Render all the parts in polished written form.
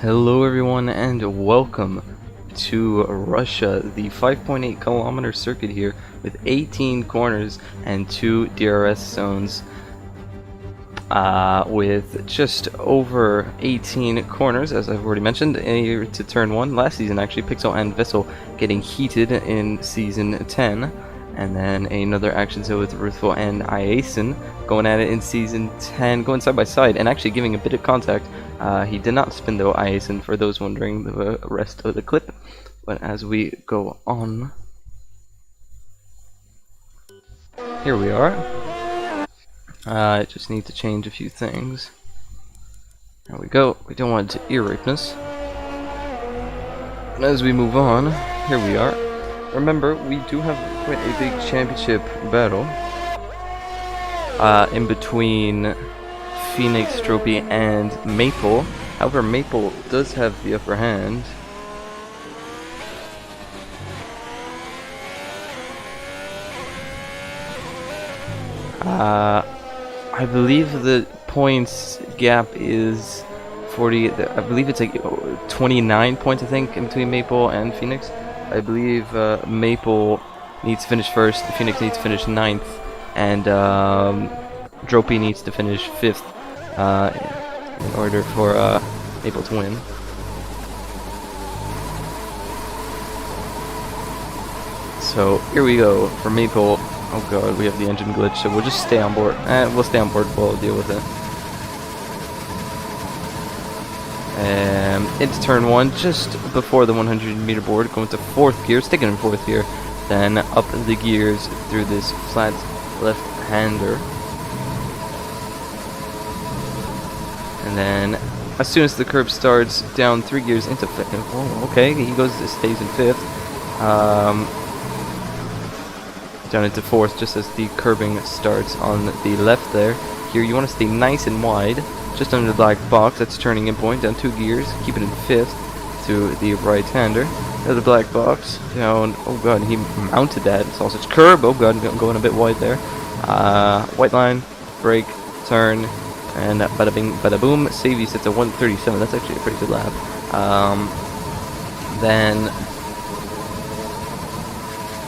Hello everyone and welcome to Russia, the 5.8 kilometer circuit here with 18 corners and 2 DRS zones with just over 18 corners, as I've already mentioned, here to turn 1. Last season actually, Pixel and Vessel getting heated in season 10, and then another action zone with Ruthful and Iason going at it in season 10, going side by side and actually giving a bit of contact. He did not spin though, Iason, for those wondering the rest of the clip. But as we go on, here we are. I just need to change a few things. There we go. We don't want it to ear rapeness. And as we move on, here we are. Remember, we do have quite a big championship battle in between Phoenix, Tropy, and Maple. However, Maple does have the upper hand. I believe the points gap is 40. I believe it's like 29 points, I think, in between Maple and Phoenix. I believe Maple needs to finish first, Phoenix needs to finish 9th, and Dropey needs to finish 5th in order for Maple to win. So here we go for Maple. Oh god, we have the engine glitch, so we'll just stay on board. We'll stay on board, we'll deal with it. Into turn 1, just before the 100-meter board, going to 4th gear, sticking in 4th gear, then up the gears through this flat left-hander. And then, as soon as the curve starts, down 3 gears into 5th. Oh, okay, he stays in 5th. Down into 4th, just as the curbing starts on the left there. Here, you want to stay nice and wide, just under the black box. That's turning in point, down 2 gears, keep it in 5th to the right-hander. There's the black box, down, oh god, he mounted that sausage curb, oh god, going a bit wide there. White line, brake, turn, and bada bing, bada boom. Savvy sits at 137, that's actually a pretty good lap. Then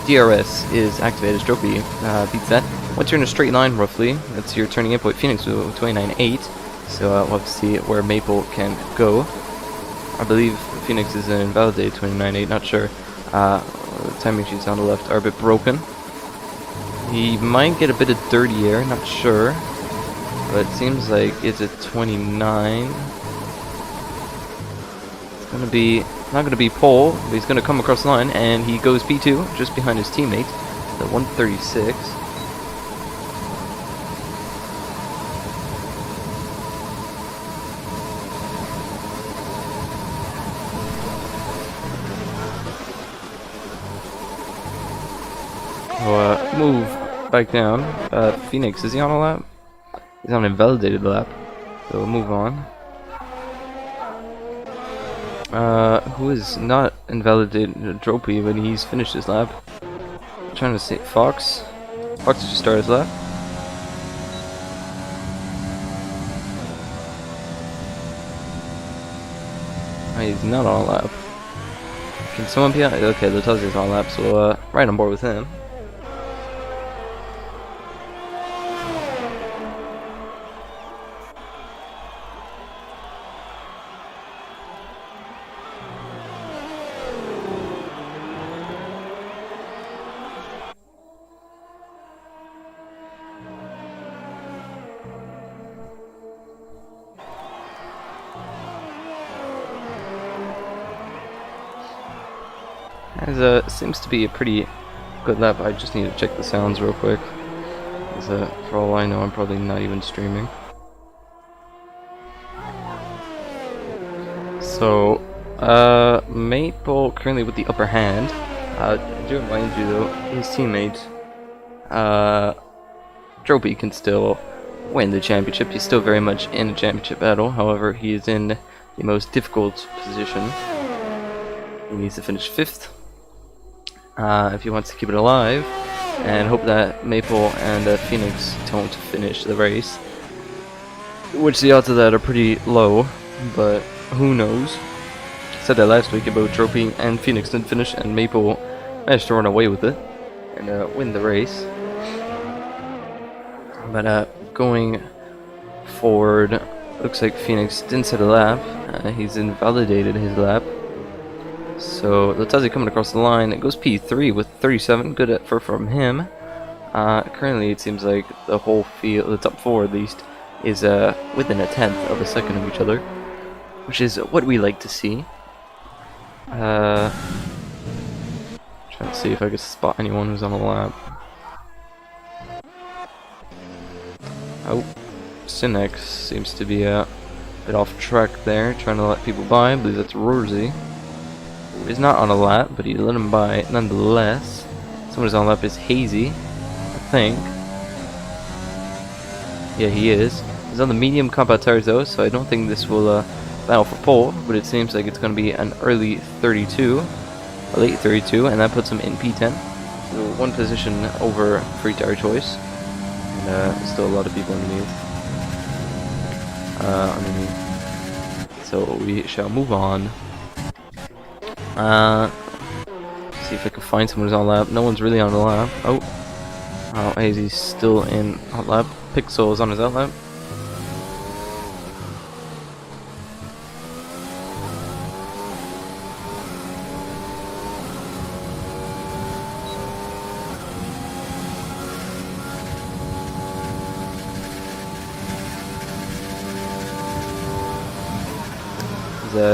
DRS is activated, Stropy beats that. Once you're in a straight line, roughly, that's your turning in point. Phoenix with 29.8, so we'll have to see where Maple can go. I believe Phoenix is an invalidated 29.8, not sure. The timing sheets on the left are a bit broken. He might get a bit of dirty air, not sure, but it seems like it's at 29. It's gonna be not going to be pole, but he's going to come across the line, and he goes P2 just behind his teammate, the 136. So, move back down. Phoenix, is he on a lap? He's on an invalidated lap, so we'll move on. Who is not invalidated Dropey when he's finished his lap? I'm trying to say Fox. Fox just started his lap. Oh, he's not on a lap. Can someone be on? Okay, the Tuzzy's on a lap, so right on board with him. Seems to be a pretty good lap. I just need to check the sounds real quick. For all I know, I'm probably not even streaming. So, Maple currently with the upper hand. I do remind you though, his teammate, Tropy, can still win the championship. He's still very much in a championship battle. However, he is in the most difficult position. He needs to finish 5th. If he wants to keep it alive, and hope that Maple and Phoenix don't finish the race, which the odds of that are pretty low, but who knows? Said that last week about Trophy and Phoenix didn't finish, and Maple managed to run away with it and win the race. But going forward, looks like Phoenix didn't set a lap. He's invalidated his lap. So Latazi coming across the line. It goes P3 with 37. Good effort from him. Currently, it seems like the whole field, the top four at least, is within a tenth of a second of each other, which is what we like to see. Trying to see if I can spot anyone who's on the lap. Oh, Sinex seems to be a bit off track there, trying to let people by. I believe that's Rorzy, who is not on a lap, but he let him by nonetheless. Someone who's on a lap is Hazy, I think. Yeah, he is. He's on the medium compound tires though, so I don't think this will battle for pole, but it seems like it's going to be an early 32, a late 32, and that puts him in P10. So one position over free tire choice. And still a lot of people underneath. So we shall move on. See if I can find someone who's on lap. No one's really on the lap. Oh, Hazy's still in hot lap. Pixel is on his out lap.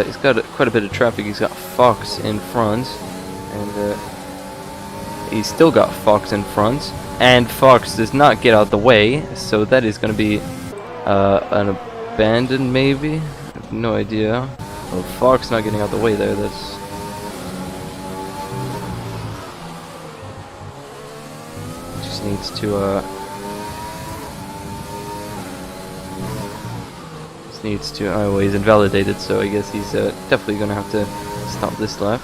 He's got quite a bit of traffic. He's got Fox in front, and he's still got Fox in front, and Fox does not get out the way, so that is going to be an abandon maybe? I have no idea. Well, Fox not getting out the way there, that's... just needs to oh, he's invalidated, so I guess he's definitely gonna have to stop this lap.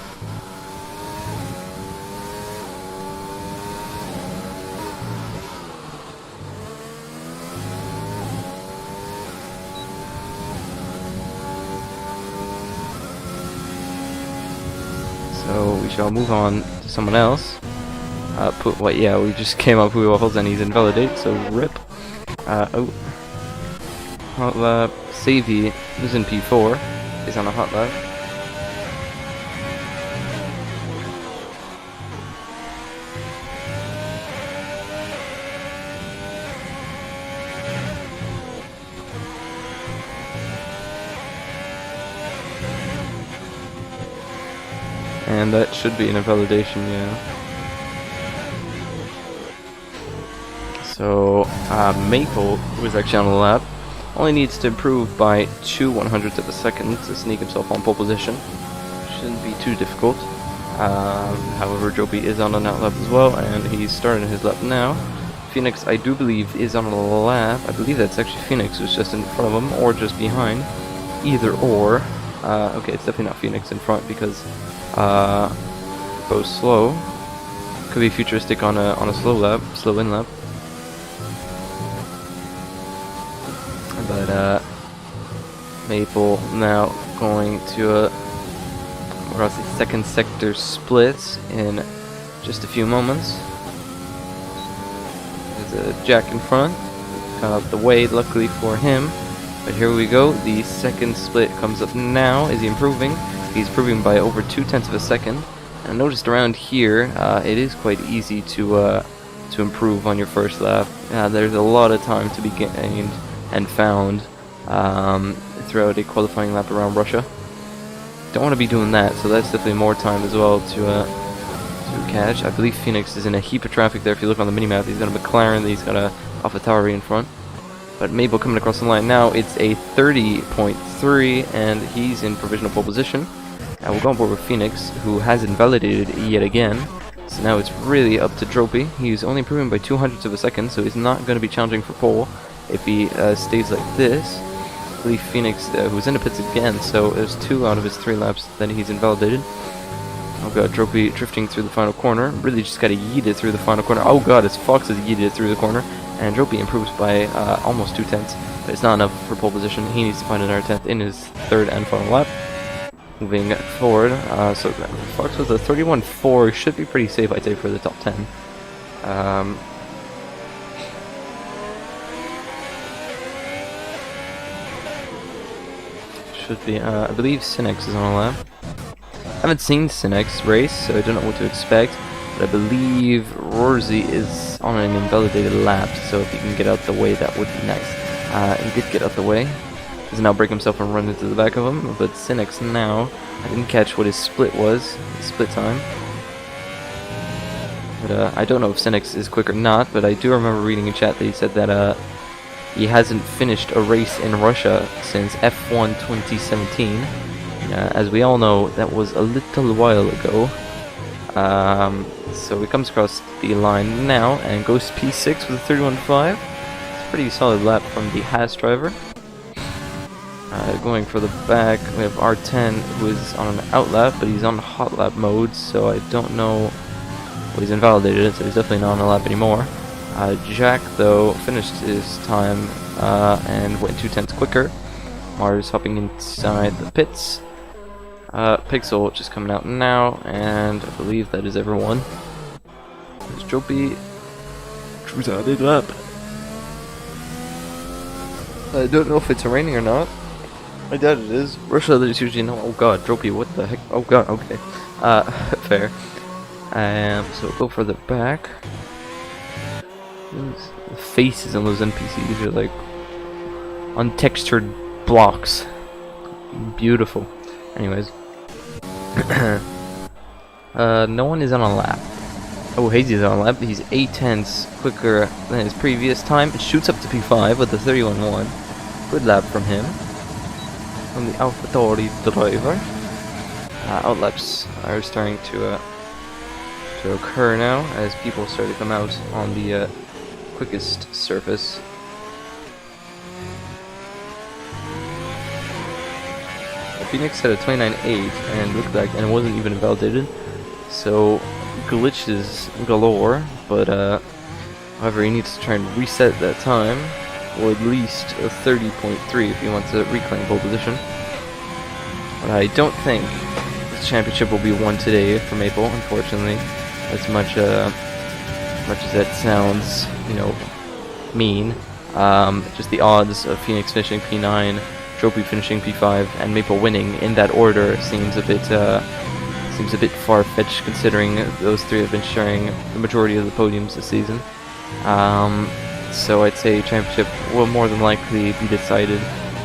So we shall move on to someone else. Yeah, we just came up with waffles and he's invalidated, so rip. Oh. Hot lap. Savy is in P4. He's on a hot lap. And that should be an invalidation, yeah. So, Maple, who is actually on the lap, only needs to improve by 2/100ths of a second to sneak himself on pole position. Shouldn't be too difficult. However, Joby is on an out lap as well, and he's starting his lap now. Phoenix, I do believe, is on a lap. I believe that's actually Phoenix who's just in front of him, or just behind. Either or. Okay, it's definitely not Phoenix in front because both slow. Could be futuristic on a slow lap, slow in lap. But Maple now going to across the second sector splits in just a few moments. There's a Jack in front, got out the way luckily for him. But here we go, the second split comes up now. Is he improving? He's improving by over 0.2 of a second. And I noticed around here, it is quite easy to improve on your first lap. There's a lot of time to be gained and found throughout a qualifying lap around Russia. Don't want to be doing that, so that's definitely more time as well to catch. I believe Phoenix is in a heap of traffic there. If you look on the minimap, he's got a McLaren, he's got a AlphaTauri in front. But Maple coming across the line now, it's a 30.3, and he's in provisional pole position. And we'll go on board with Phoenix, who has invalidated yet again. So now it's really up to Tropy. He's only improving by 0.02 of a second, so he's not going to be challenging for pole if he stays like this. I believe Phoenix, who's in the pits again, so there's 2 out of his 3 laps that he's invalidated. Oh god, Tropy drifting through the final corner. Really just got to yeet it through the final corner. Oh god, it's Fox has yeeted it through the corner. And Tropy improves by almost 0.2. but it's not enough for pole position. He needs to find another 10th in his third and final lap. Moving forward, so Fox with a 31.4 should be pretty safe, I'd say, for the top 10. Should be, I believe Cinex is on a lap. I haven't seen Cinex race, so I don't know what to expect. But I believe Rorzy is on an invalidated lap, so if he can get out the way, that would be nice. He did get out the way. Does now break himself and run into the back of him, but Cinex now, I didn't catch what his split was, his split time. But I don't know if Cinex is quick or not, but I do remember reading in chat that he said that he hasn't finished a race in Russia since F1 2017. As we all know, that was a little while ago. So he comes across the line now and goes P6 with a 31.5. It's a pretty solid lap from the Haas driver. Going for the back, we have R10, who is on an out lap, but he's on hot lap mode, so I don't know. Well, he's invalidated, so he's definitely not on a lap anymore. Jack, though, finished his time and went 2/10 quicker. Mars hopping inside the pits. Pixel just coming out now, and I believe that is everyone. There's Jopie. Cruzade lap. I don't know if it's raining or not. I doubt it is. Russia, there's usually no. Oh god, Jopie, what the heck? Oh god, okay. Fair. So go for the back. The faces on those NPCs are like untextured blocks. Beautiful. Anyways. No one is on a lap. Oh, Hazy's on a lap. He's 8/10 quicker than his previous time. It shoots up to P5 with a 31.1. Good lap from him. From the AlphaTauri driver. Outlaps are starting to occur now as people start to come out on the quickest surface. Phoenix had a 29.8 and looked like, and it wasn't even invalidated, so glitches galore. But however, he needs to try and reset that time, or at least a 30.3 if he wants to reclaim pole position. But I don't think this championship will be won today for Maple, unfortunately. As much as that sounds, you know, mean. Just the odds of Phoenix finishing P9, Trophy finishing P5, and Maple winning in that order seems a bit far-fetched, considering those three have been sharing the majority of the podiums this season. So I'd say championship will more than likely be decided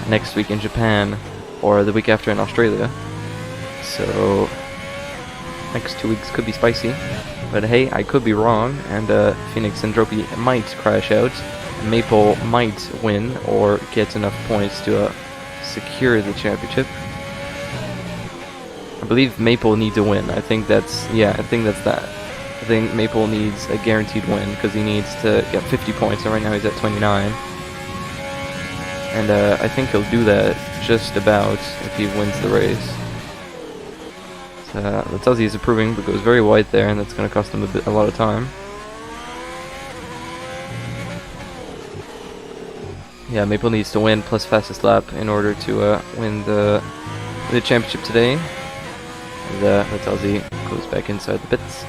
next week in Japan, or the week after in Australia. So next 2 weeks could be spicy, but hey, I could be wrong, and Phoenix and Trophy might crash out. Maple might win or get enough points to secure the championship. I believe Maple needs a win. I think that's that. I think Maple needs a guaranteed win because he needs to get 50 points, and right now he's at 29. And I think he'll do that just about if he wins the race. So, that tells you he's improving, but goes very wide there, and that's going to cost him a lot of time. Yeah, Maple needs to win plus fastest lap in order to win the championship today. And that tells you goes back inside the pits.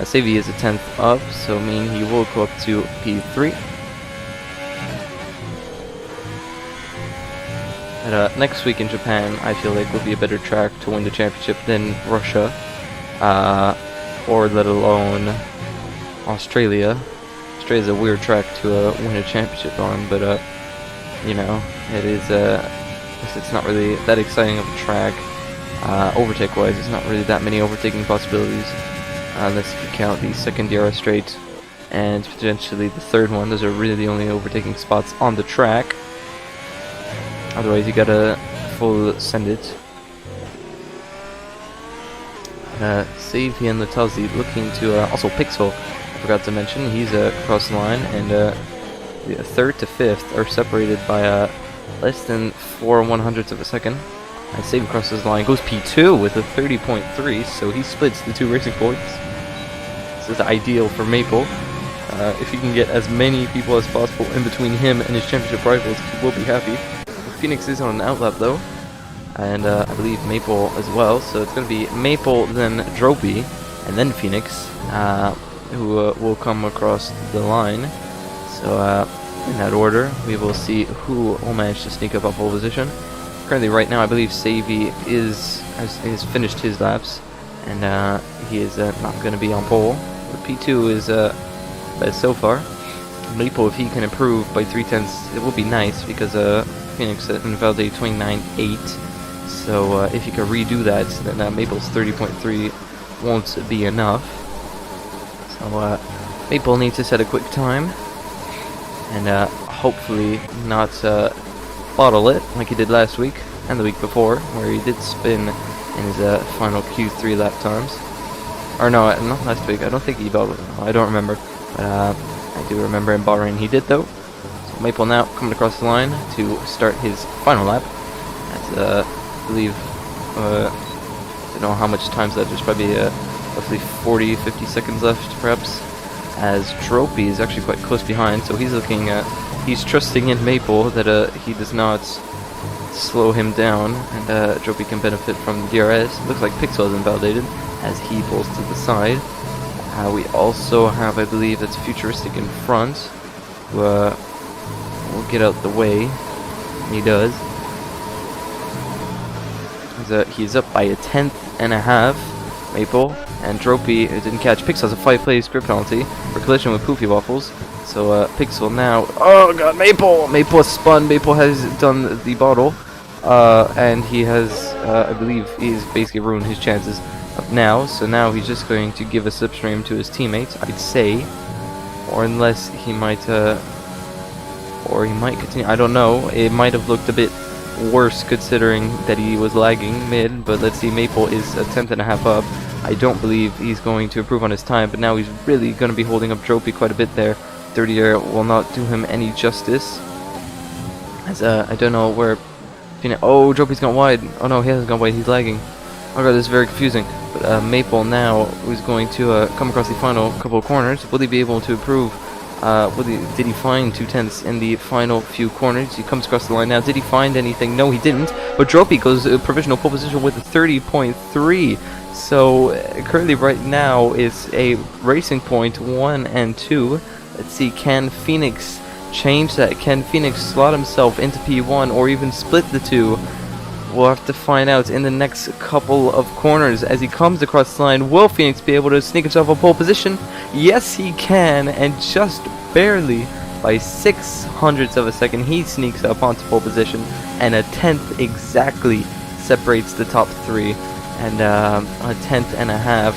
Savvy is a 10th up, so mean he will go up to P3. And next week in Japan, I feel like will be a better track to win the championship than Russia, or let alone Australia. Australia's a weird track to win a championship on, but you know, it is. It's not really that exciting of a track. Overtake-wise, there's not really that many overtaking possibilities, unless you count the second DRS straight and potentially the third one. Those are really the only overtaking spots on the track. Otherwise, you gotta full send it. Save and Latalzi looking to also Pixel. I forgot to mention he's across the line, and the third to fifth are separated by less than 4/100ths of a second. And Save crosses the line, goes P2 with a 30.3, so he splits the two racing points. This is ideal for Maple. If he can get as many people as possible in between him and his championship rivals, he will be happy. Phoenix is on an outlap though, and I believe Maple as well. So it's going to be Maple, then Dropey, and then Phoenix, who will come across the line. So in that order, we will see who will manage to sneak up on pole position. Currently, right now, I believe Savy has finished his laps, and he is not going to be on pole. But P2 is best so far. Maple, if he can improve by 0.3, it will be nice because Phoenix invalidated 29.8. So if he can redo that, then Maple's 30.3 won't be enough. So Maple needs to set a quick time and hopefully not bottle it like he did last week and the week before, where he did spin in his final Q3 lap times. Or no, not last week. I don't think he bottled it. I don't remember. But I do remember him bottling. He did though. So Maple now coming across the line to start his final lap. That's, I believe, I don't know how much time's left. There's probably roughly 40-50 seconds left, perhaps. As Dropey is actually quite close behind, so he's looking at, he's trusting in Maple that he does not slow him down, and Dropey can benefit from the DRS. Looks like Pixel is invalidated as he pulls to the side. We also have, I believe, it's Futuristic in front, who will get out the way. He does. He's up by 1/10.5, Maple, and Dropey didn't catch. Pixel has a 5-place grip penalty for collision with Poofy Waffles. So Pixel now, oh god, Maple! Maple has spun, Maple has done the bottle, and he has, I believe, he's basically ruined his chances up now. So now he's just going to give a slipstream to his teammates, I'd say, or unless he might, or he might continue. I don't know. It might have looked a bit worse considering that he was lagging mid, but let's see. Maple is 1/10.5 up. I don't believe he's going to improve on his time, but now he's really going to be holding up Dropey quite a bit there. 30 air will not do him any justice, as I don't know where. Oh, Dropey's gone wide. Oh no, he hasn't gone wide. He's lagging. Oh god, this is very confusing. But Maple now is going to come across the final couple of corners. Will he be able to improve? Did he find 2/10 in the final few corners? He comes across the line now. Did he find anything? No, he didn't. But Dropey goes provisional pole position with a 30.3. So currently right now it's a racing point 1 and 2. Let's see, can Phoenix change that? Can Phoenix slot himself into P1 or even split the two? We'll have to find out in the next couple of corners as he comes across the line. Will Phoenix be able to sneak himself a pole position? Yes, he can, and just barely, by 0.06 of a second, he sneaks up onto pole position, and 1/10 exactly separates the top 3, and 1/10.5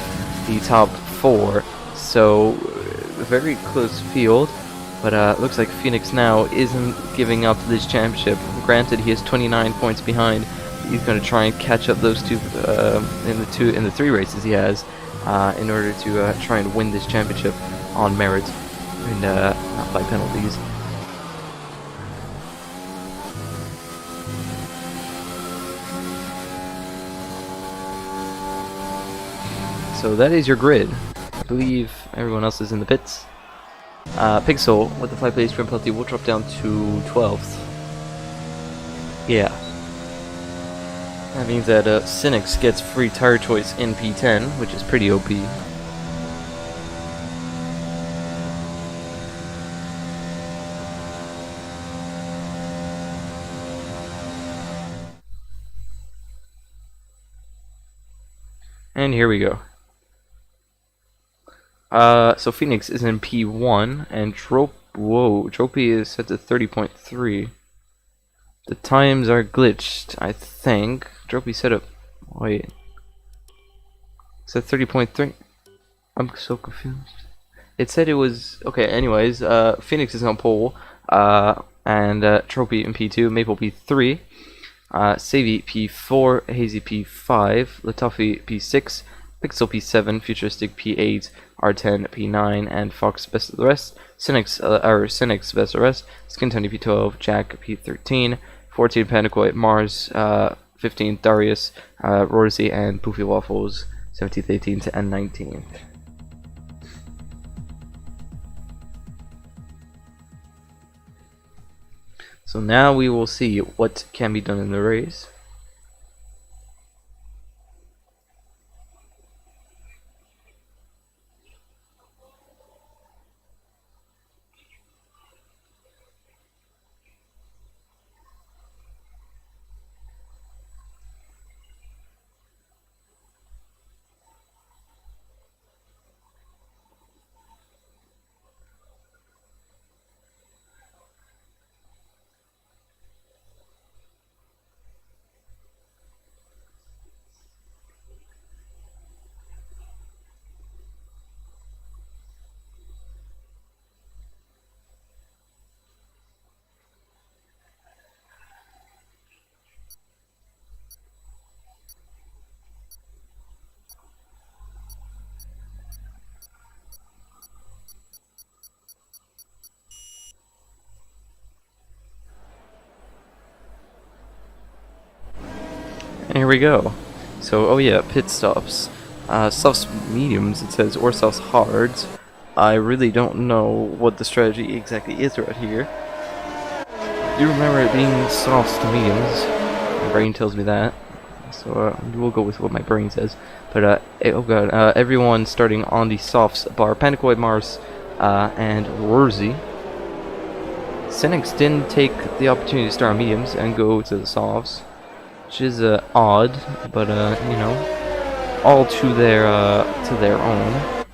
the top 4. So a very close field. But looks like Phoenix now isn't giving up this championship. Granted, he is 29 points behind. He's going to try and catch up those two in the 3 races he has in order to try and win this championship on merit and not by penalties. So that is your grid. I believe everyone else is in the pits. Pixel with the 5-place sprint penalty will drop down to 12th. Yeah. That means that Cynics gets free tire choice in P10, which is pretty OP. And here we go. So Phoenix is in P1, and Dropey is set to 30.3. The times are glitched, I think. Dropey set up. Wait. It's at 30.3. I'm so confused. It said it was okay. Anyways, Phoenix is on pole, and Dropey in P2, Maple P3, Savy P4, Hazy P5, Latoffy P6, Pixel P7, Futuristic P8, R10 P9, and Fox best of the rest. Cynics best of the rest. Skin Tony P12, Jack P13, 14 Panicoid, Mars 15th, Darius, Rorsey, and Poofy Waffles 17th, 18th, and 19th. So now we will see what can be done in the race. And here we go. So, oh yeah, pit stops. Softs mediums, it says, or softs hards. I really don't know what the strategy exactly is right here. I do remember it being softs to mediums. My brain tells me that. So we'll go with what my brain says. But, oh god, everyone starting on the softs bar. Panicoid, Mars, and Rorzy. Phoenix didn't take the opportunity to start on mediums and go to the softs. Which is odd, but you know, all to their own.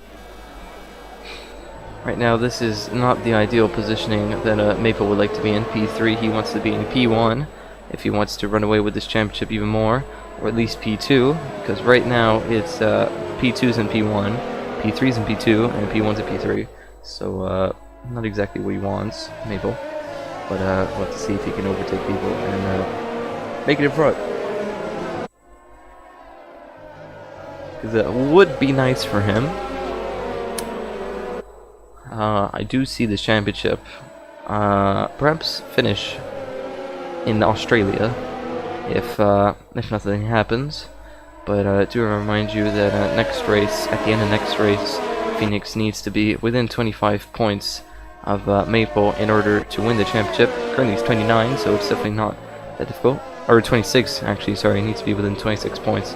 Right now, this is not the ideal positioning that Maple would like to be in. P3, he wants to be in P1 if he wants to run away with this championship even more, or at least P2, because right now it's P2's in P1, P3's in P2, and P1's in P3. So not exactly what he wants, Maple, but we'll have to see if he can overtake people and make it in front. Because that would be nice for him. I do see this championship perhaps finish in Australia if nothing happens. But I do remind you that next race, at the end of next race, Phoenix needs to be within 25 points of Maple in order to win the championship. Currently he's 29, so it's definitely not that difficult. Or 26, actually, sorry, he needs to be within 26 points.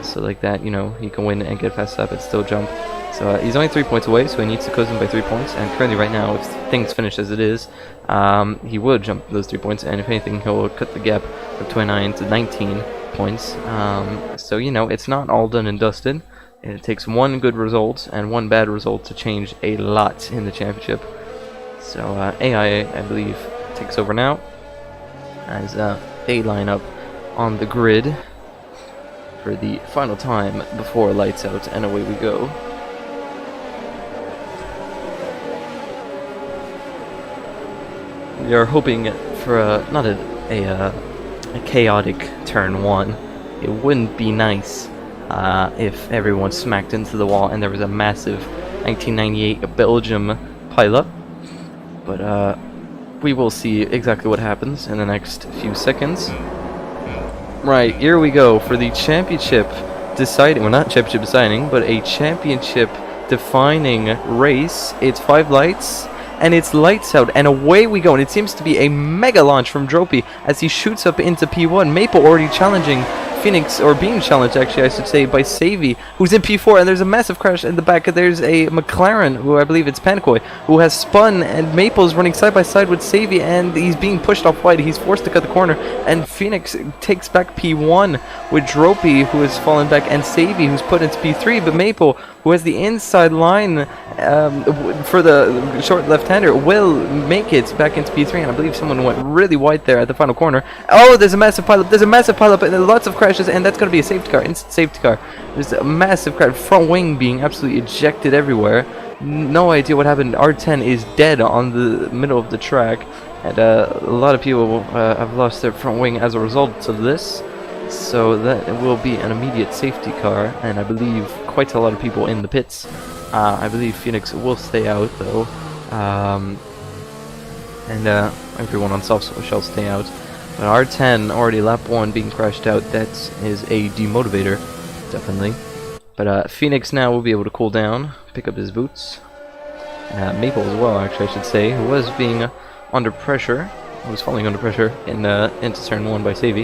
So like that, you know, he can win and get fast up and still jump. So he's only 3 points away, so he needs to close him by 3 points. And currently right now, if things finish as it is, he will jump those 3 points. And if anything, he'll cut the gap from 29 to 19 points. So, you know, it's not all done and dusted. It takes one good result and one bad result to change a lot in the championship. So AI, I believe, takes over now as they line up on the grid for the final time before lights out, and away we go. We are hoping for not a chaotic turn one. It wouldn't be nice if everyone smacked into the wall and there was a massive 1998 Belgium pileup, but we will see exactly what happens in the next few seconds. Right, here we go for the championship deciding, well, not championship deciding, but a championship defining race. It's 5 lights, and it's lights out, and away we go. And it seems to be a mega launch from Dropey as he shoots up into P1. Maple already challenging Phoenix, or being challenged actually I should say, by Savy, who's in P4, and there's a massive crash in the back. There's a McLaren, who I believe it's Pankoi, who has spun, and Maple's running side by side with Savy, and he's being pushed off wide. He's forced to cut the corner, and Phoenix takes back P1 with Dropey, who has fallen back, and Savy, who's put into P3, but Maple, who has the inside line for the short left-hander, will make it back into P3, and I believe someone went really wide there at the final corner. Oh, there's a massive pileup, and lots of crashes, and that's going to be a safety car, instant safety car. There's a massive crash, front wing being absolutely ejected everywhere. No idea what happened. R10 is dead on the middle of the track, and a lot of people have lost their front wing as a result of this. So that will be an immediate safety car, and I believe quite a lot of people in the pits. I believe Phoenix will stay out though, and everyone on soft shall stay out. But R10 already lap 1 being crashed out. That is a demotivator, definitely. But Phoenix now will be able to cool down, pick up his boots. Maple as well, actually I should say, who was being under pressure was falling under pressure into turn 1 by Savy,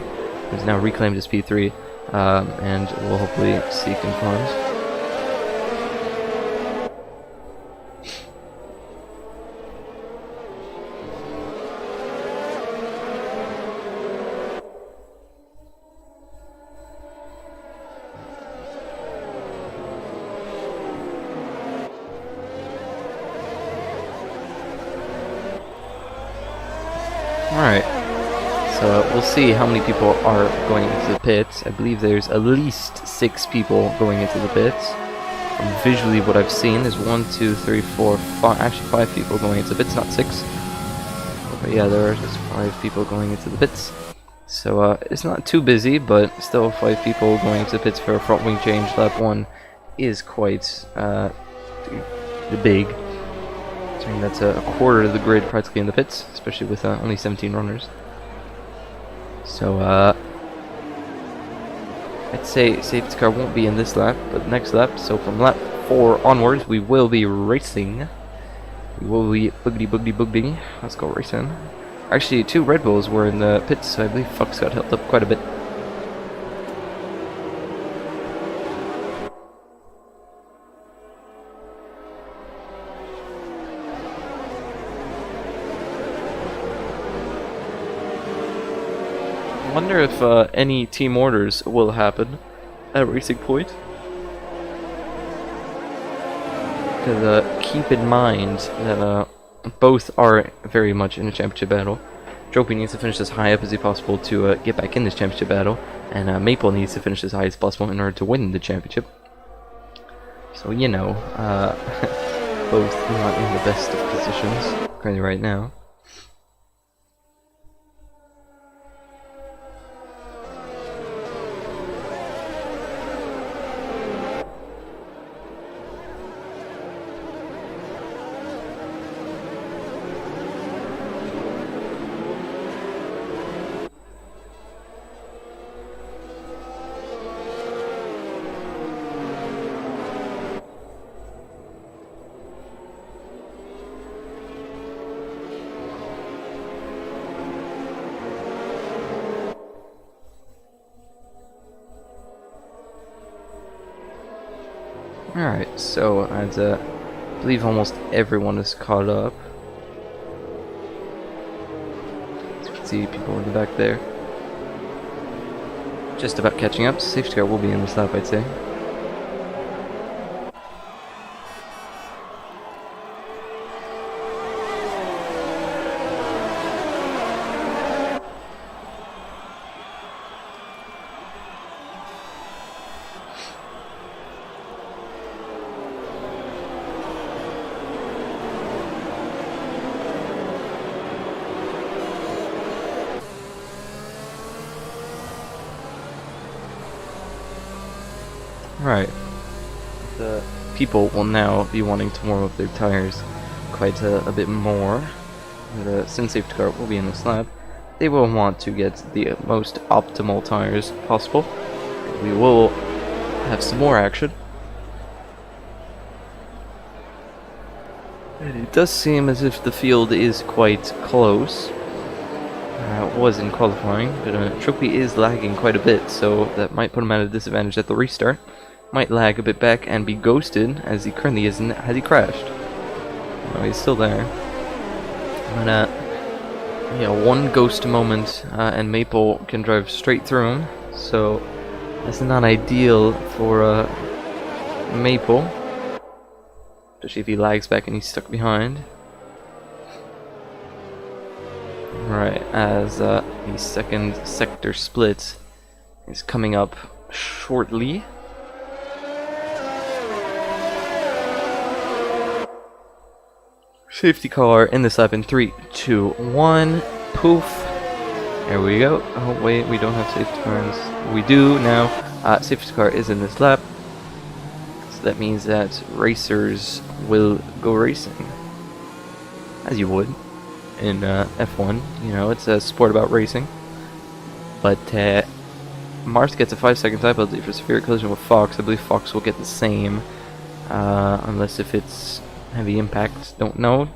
who's now reclaimed his P3, and will hopefully see confirmed. Alright, so we'll see how many people are going into the pits. I believe there's at least 6 people going into the pits. Visually, what I've seen is 1, 2, 3, 4, 5, actually 5 people going into the pits, not 6. But yeah, there are just 5 people going into the pits. So it's not too busy, but still 5 people going into the pits for a front wing change. Lap 1 is quite big. I mean, that's a quarter of the grid practically in the pits, especially with only 17 runners. So, I'd say safety car won't be in this lap, but next lap. So from lap 4 onwards, we will be racing. We will be boogity. Let's go racing. Actually, 2 Red Bulls were in the pits, so I believe Fox got helped up quite a bit. I wonder if any team orders will happen at Racing Point. Because keep in mind that both are very much in a championship battle. Trophy needs to finish as high up as possible to get back in this championship battle, and Maple needs to finish as high as possible in order to win the championship. So, you know, both not in the best of positions currently right now. Alright, so I believe almost everyone is caught up. As you can see, people in the back there. Just about catching up. Safety car will be in this lap, I'd say. Right. The people will now be wanting to warm up their tires quite a bit more. Since safety car will be in this lap, they will want to get the most optimal tires possible. We will have some more action. And it does seem as if the field is quite close. It was in qualifying, but Trophy is lagging quite a bit, so that might put him at a disadvantage at the restart. Might lag a bit back and be ghosted, as he currently isn't, has he crashed? No, he's still there. But, yeah, one ghost moment, and Maple can drive straight through him, so that's not ideal for Maple. Especially if he lags back and he's stuck behind. Right, as the second sector split is coming up shortly. Safety car in this lap in 3, 2, 1. Poof. There we go. Oh wait, we don't have safety cars. We do now. Safety car is in this lap. So that means that racers will go racing. As you would in F1. You know, it's a sport about racing. But Mars gets a 5-second time penalty for severe collision with Fox. I believe Fox will get the same. Unless if it's heavy impact, don't know.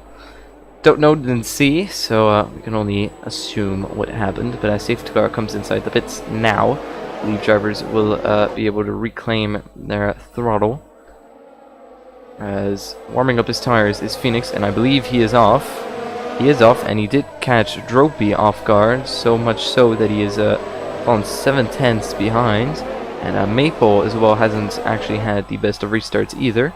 don't know, didn't see, so we can only assume what happened. But as safety car comes inside the pits now, lead drivers will be able to reclaim their throttle. As warming up his tires is Phoenix, and I believe he is off. He is off, and he did catch Dropey off guard, so much so that he is fallen 7/10 behind. And Maple as well hasn't actually had the best of restarts either.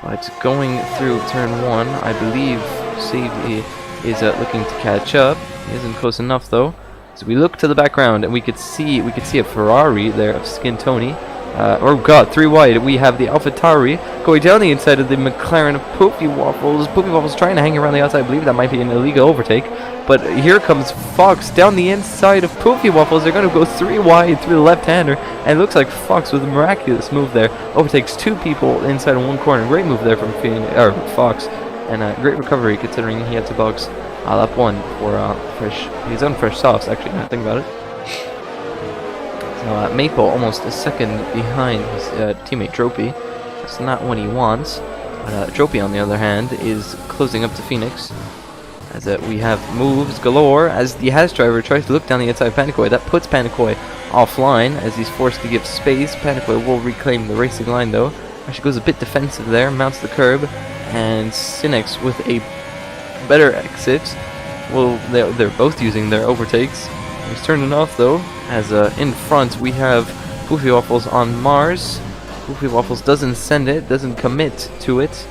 But going through turn 1, I believe Savvy is looking to catch up. He isn't close enough though. So we look to the background, and we could see a Ferrari there of Skin Tony. Oh god, 3 wide. We have the AlphaTauri going down the inside of the McLaren of Poopy Waffles. Poopy Waffles trying to hang around the outside. I believe that might be an illegal overtake. But here comes Fox down the inside of Poopy Waffles. They're going to go 3 wide through the left-hander. And it looks like Fox with a miraculous move there overtakes 2 people inside of 1 corner. Great move there from Fox. And great recovery considering he had to box lap 1 for he's on fresh softs actually, now I think about it. Maple almost a second behind his teammate Dropey. That's not what he wants. But Dropey, on the other hand, is closing up to Phoenix. As we have moves galore as the Haas driver tries to look down the inside of Panicoy. That puts Panicoy offline as he's forced to give space. Panicoy will reclaim the racing line though. Actually goes a bit defensive there, mounts the curb. And Cynics with a better exit. Well, they're both using their overtakes. He's turning off though, as in front we have Poofy Waffles on Mars. Poofy Waffles doesn't send it, doesn't commit to it.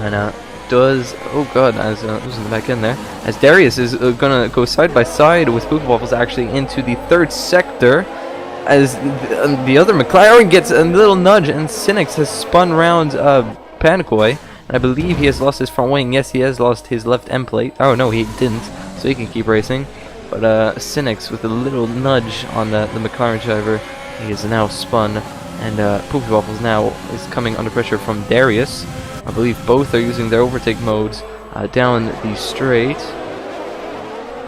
And does, oh god, as losing the back end there. As Darius is gonna go side by side with Poofy Waffles actually into the 3rd sector. As the other McLaren gets a little nudge, and Cynics has spun round Panicoy. And I believe he has lost his front wing. Yes, he has lost his left end plate. Oh no, he didn't. So he can keep racing. But Cynics with a little nudge on the McLaren driver. He is now spun. And Poopy Waffles now is coming under pressure from Darius. I believe both are using their overtake modes down the straight.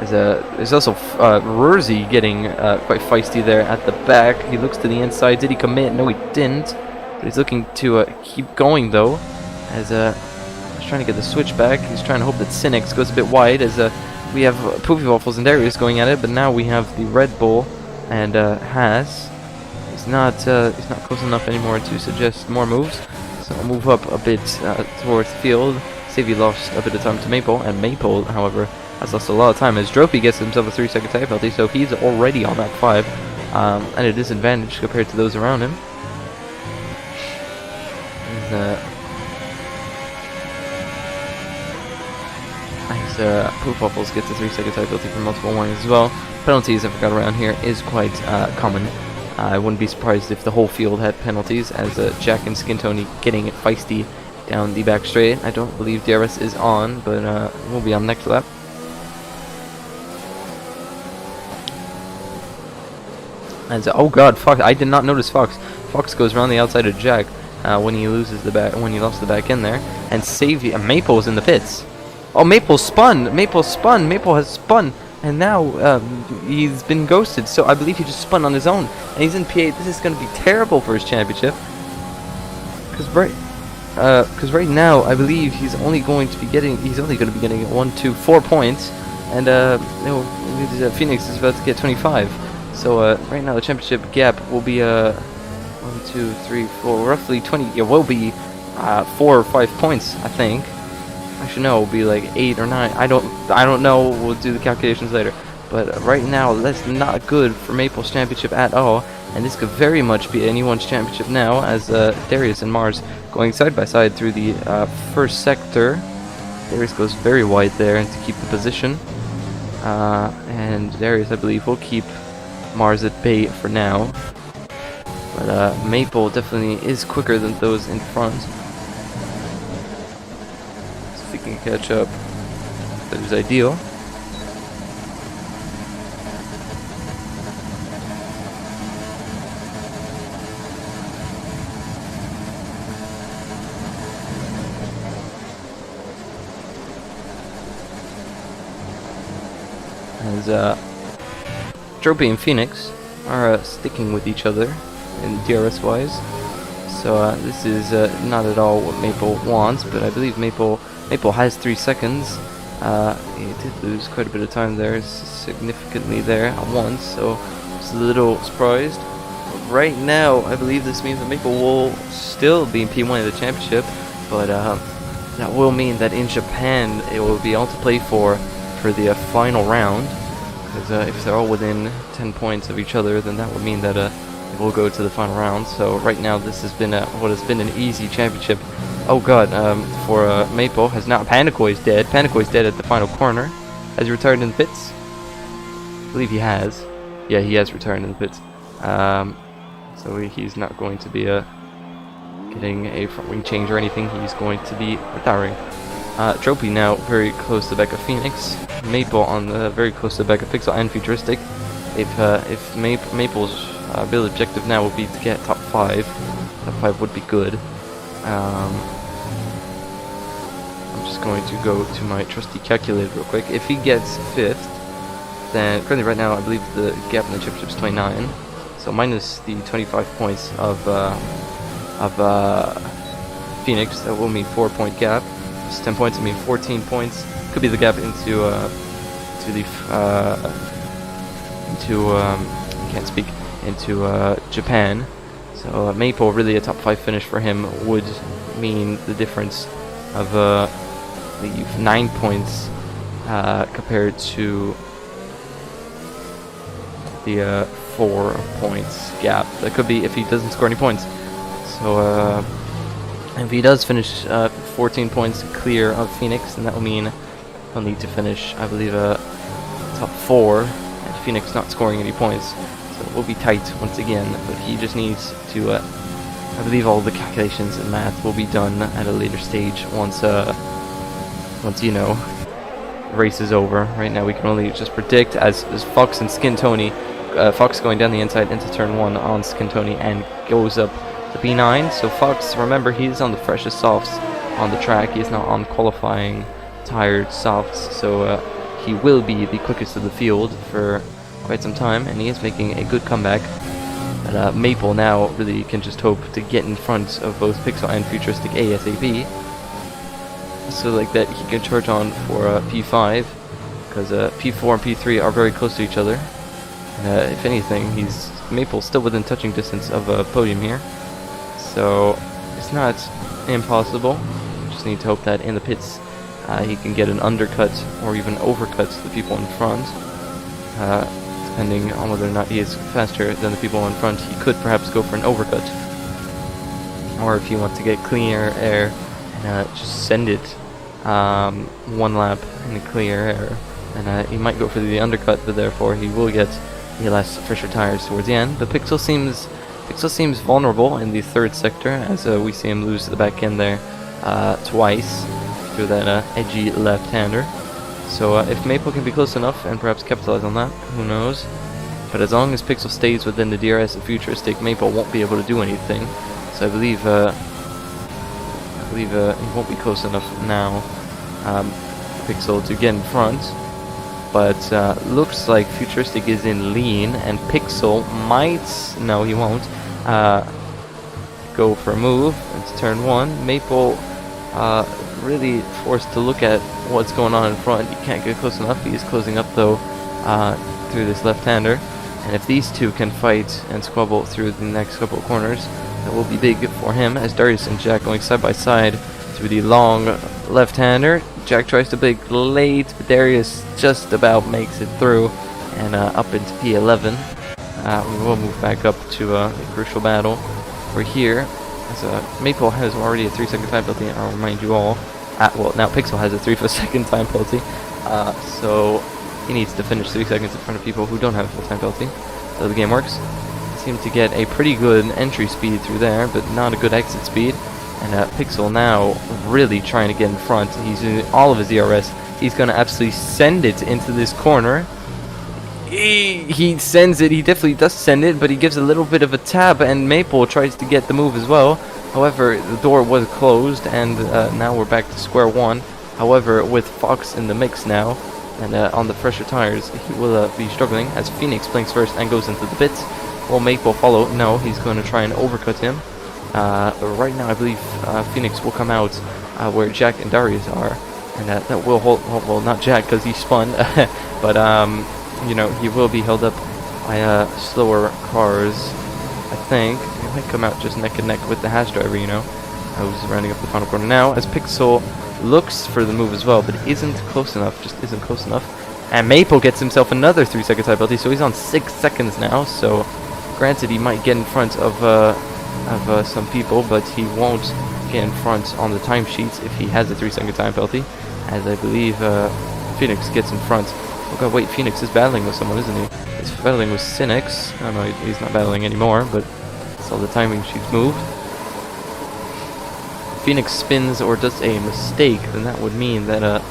There's also Rurzy getting quite feisty there at the back. He looks to the inside. Did he commit? No, he didn't. But he's looking to keep going though. As he's trying to get the switch back. He's trying to hope that Cynics goes a bit wide. As we have Poopy Waffles and Darius going at it. But now we have the Red Bull and Haas. He's not close enough anymore to suggest more moves. So I'll move up a bit towards the field. Savvy lost a bit of time to Maple. And Maple, however, has lost a lot of time as Dropey gets himself a 3-second tire penalty, so he's already on that 5 at a disadvantage compared to those around him. Poop Waffles gets a 3-second tire penalty for multiple warnings as well. Penalties, I forgot around here, is quite common. I wouldn't be surprised if the whole field had penalties, as Jack and Skin Tony getting it feisty down the back straight. I don't believe DRS is on, but we'll be on next lap. And oh god, Fox! I did not notice Fox. Fox goes around the outside of Jack when he loses the back, when he lost the back in there. And Savvy, Maple's in the pits. Oh, Maple spun! Maple spun! Maple has spun! And now he's been ghosted. So I believe he just spun on his own, and he's in P8. This is going to be terrible for his championship. Because right now I believe he's only going to be getting 1, 2, 4 points, and Phoenix is about to get 25. So right now the championship gap will be 1, 2, 3, 4, roughly 20. It will be 4 or 5 points, I think. Actually, no, it will be like 8 or 9. I don't know. We'll do the calculations later. But right now, that's not good for Maple's championship at all. And this could very much be anyone's championship now, as Darius and Mars going side by side through the 1st sector. Darius goes very wide there to keep the position. And Darius, I believe, will keep Mars at bay for now. But Maple definitely is quicker than those in front. So if he can catch up, that is ideal. As Dropey and Phoenix are sticking with each other in DRS wise, so this is not at all what Maple wants, but I believe Maple Maple has 3 seconds. He did lose quite a bit of time there, significantly there at once, so just a little surprised. Right now, I believe this means that Maple will still be in P1 of the championship, but that will mean that in Japan it will be all to play for the final round. Because if they're all within 10 points of each other, then that would mean that it will go to the final round. So right now, this has been what has been an easy championship. Oh god, for Maple has now Panakoy is dead. Panakoy is dead at the final corner. Has he retired in the pits? I believe he has. Yeah, he has retired in the pits. So he's not going to be getting a front wing change or anything. He's going to be retiring. Trophy now very close to the back of Phoenix. Maple on the very close to the back of Pixel and Futuristic. If Maple's build objective now would be to get top 5, top 5 would be good. I'm just going to go to my trusty calculator real quick. If he gets 5th, then currently right now I believe the gap in the championship is 29. So minus the 25 points of Phoenix, that will mean 4-point gap. It's 10 points, I mean 14 points. Could be the gap into Japan. So Maple, really a top 5 finish for him would mean the difference of I believe 9 points compared to the 4 points gap. That could be if he doesn't score any points. So if he does finish 14 points clear of Phoenix, then that will mean he'll need to finish, I believe, top 4, and Phoenix not scoring any points. So it will be tight once again, but he just needs to, I believe all the calculations and math will be done at a later stage once you know, the race is over. Right now we can only just predict as Fox and Skin Tony, Fox going down the inside into turn 1 on Skin Tony and goes up to P9. So Fox, remember, he's on the freshest softs on the track. He's not on qualifying tired softs, so he will be the quickest of the field for quite some time, and he is making a good comeback. But Maple now really can just hope to get in front of both Pixel and Futuristic ASAP, so like that he can charge on for P5, because P4 and P3 are very close to each other. If anything, Maple's still within touching distance of a podium here, so it's not impossible. Just need to hope that in the pits he can get an undercut or even overcut the people in front. Depending on whether or not he is faster than the people in front, he could perhaps go for an overcut. Or if you want to get cleaner air, just send it 1 lap in the clear air, and he might go for the undercut, but therefore he will get the less fresher tires towards the end. But Pixel seems vulnerable in the 3rd sector, as we see him lose to the back end there twice through that edgy left-hander. So if Maple can be close enough and perhaps capitalize on that, who knows? But as long as Pixel stays within the DRS of Futuristic, Maple won't be able to do anything. So I believe he won't be close enough now, Pixel, to get in front. But looks like Futuristic is in lean, and Pixel might, no he won't, go for a move. It's turn 1. Maple really forced to look at what's going on in front. You can't get close enough. He is closing up though through this left-hander, and if these two can fight and squabble through the next couple of corners, that will be big for him, as Darius and Jack going side by side through the long left-hander. Jack tries to break late, but Darius just about makes it through and up into P11. We will move back up to a crucial battle. We're here as Maple has already a 3-second time penalty. I'll remind you all. Well, now Pixel has a 3-second time penalty, so he needs to finish 3 seconds in front of people who don't have a full time penalty. So the game works. Seem to get a pretty good entry speed through there, but not a good exit speed. And Pixel now really trying to get in front. He's using all of his DRS. He's going to absolutely send it into this corner. He sends it. He definitely does send it, but he gives a little bit of a tap, and Maple tries to get the move as well. However, the door was closed, and now we're back to square one. However, with Fox in the mix now, and on the fresher tires, he will be struggling as Phoenix blinks first and goes into the pits. Will Maple follow? No, he's going to try and overcut him. Right now, I believe Phoenix will come out where Jack and Darius are, and that will hold. Well, not Jack because he spun, but you know, he will be held up by slower cars. I think he might come out just neck and neck with the Haas driver. You know, who's rounding up the final corner now as Pixel looks for the move as well, but isn't close enough. Just isn't close enough. And Maple gets himself another 3-second time penalty, so he's on 6 seconds now. So, granted, he might get in front of some people, but he won't get in front on the timesheets if he has a 3-second time penalty. As I believe Phoenix gets in front. Oh god, wait, Phoenix is battling with someone, isn't he? He's battling with Cynics. I don't know, he's not battling anymore, but saw the timing sheets move. Phoenix spins or does a mistake, then that would mean that